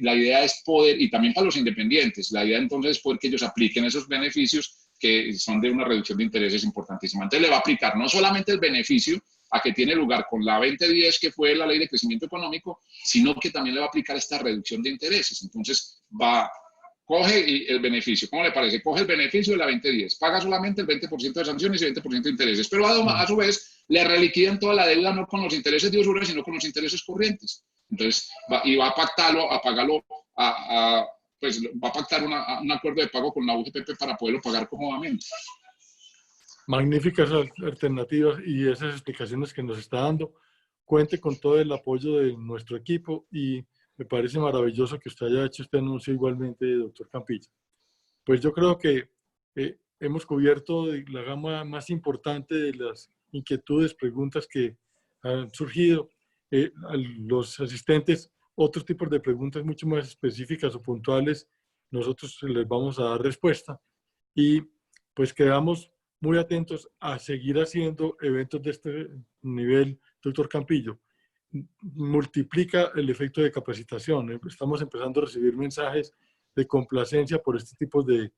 la idea es poder, y también para los independientes, la idea entonces es poder que ellos apliquen esos beneficios que son de una reducción de intereses importantísima. Entonces le va a aplicar no solamente el beneficio a que tiene lugar con la 2010, que fue la ley de crecimiento económico, sino que también le va a aplicar esta reducción de intereses. Entonces coge el beneficio, ¿cómo le parece? Coge el beneficio de la 2010, paga solamente el 20% de sanciones y 20% de intereses, pero a su vez le reliquidan toda la deuda no con los intereses de usura, sino con los intereses corrientes. Entonces, va a pactarlo, a pagarlo, pues va a pactar un acuerdo de pago con la UGPP para poderlo pagar cómodamente. Magníficas alternativas y esas explicaciones que nos está dando. Cuente con todo el apoyo de nuestro equipo y me parece maravilloso que usted haya hecho este anuncio igualmente, doctor Campillo. Pues yo creo que hemos cubierto la gama más importante de las inquietudes, preguntas que han surgido. A los asistentes, otros tipos de preguntas mucho más específicas o puntuales, nosotros les vamos a dar respuesta. Y pues quedamos muy atentos a seguir haciendo eventos de este nivel, doctor Campillo. Multiplica el efecto de capacitación. Estamos empezando a recibir mensajes de complacencia por este tipo de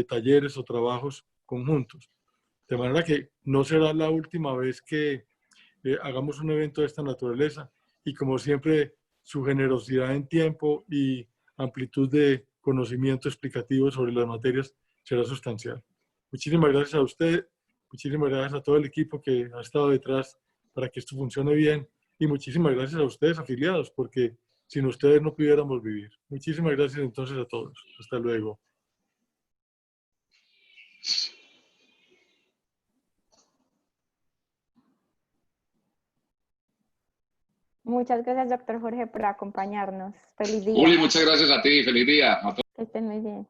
talleres o trabajos conjuntos. De manera que no será la última vez que hagamos un evento de esta naturaleza y como siempre su generosidad en tiempo y amplitud de conocimiento explicativo sobre las materias será sustancial. Muchísimas gracias a usted, muchísimas gracias a todo el equipo que ha estado detrás para que esto funcione bien y muchísimas gracias a ustedes afiliados porque sin ustedes no pudiéramos vivir. Muchísimas gracias entonces a todos. Hasta luego. Muchas gracias, doctor Jorge, por acompañarnos. Feliz día. Juli, muchas gracias a ti. Feliz día. Que estén muy bien.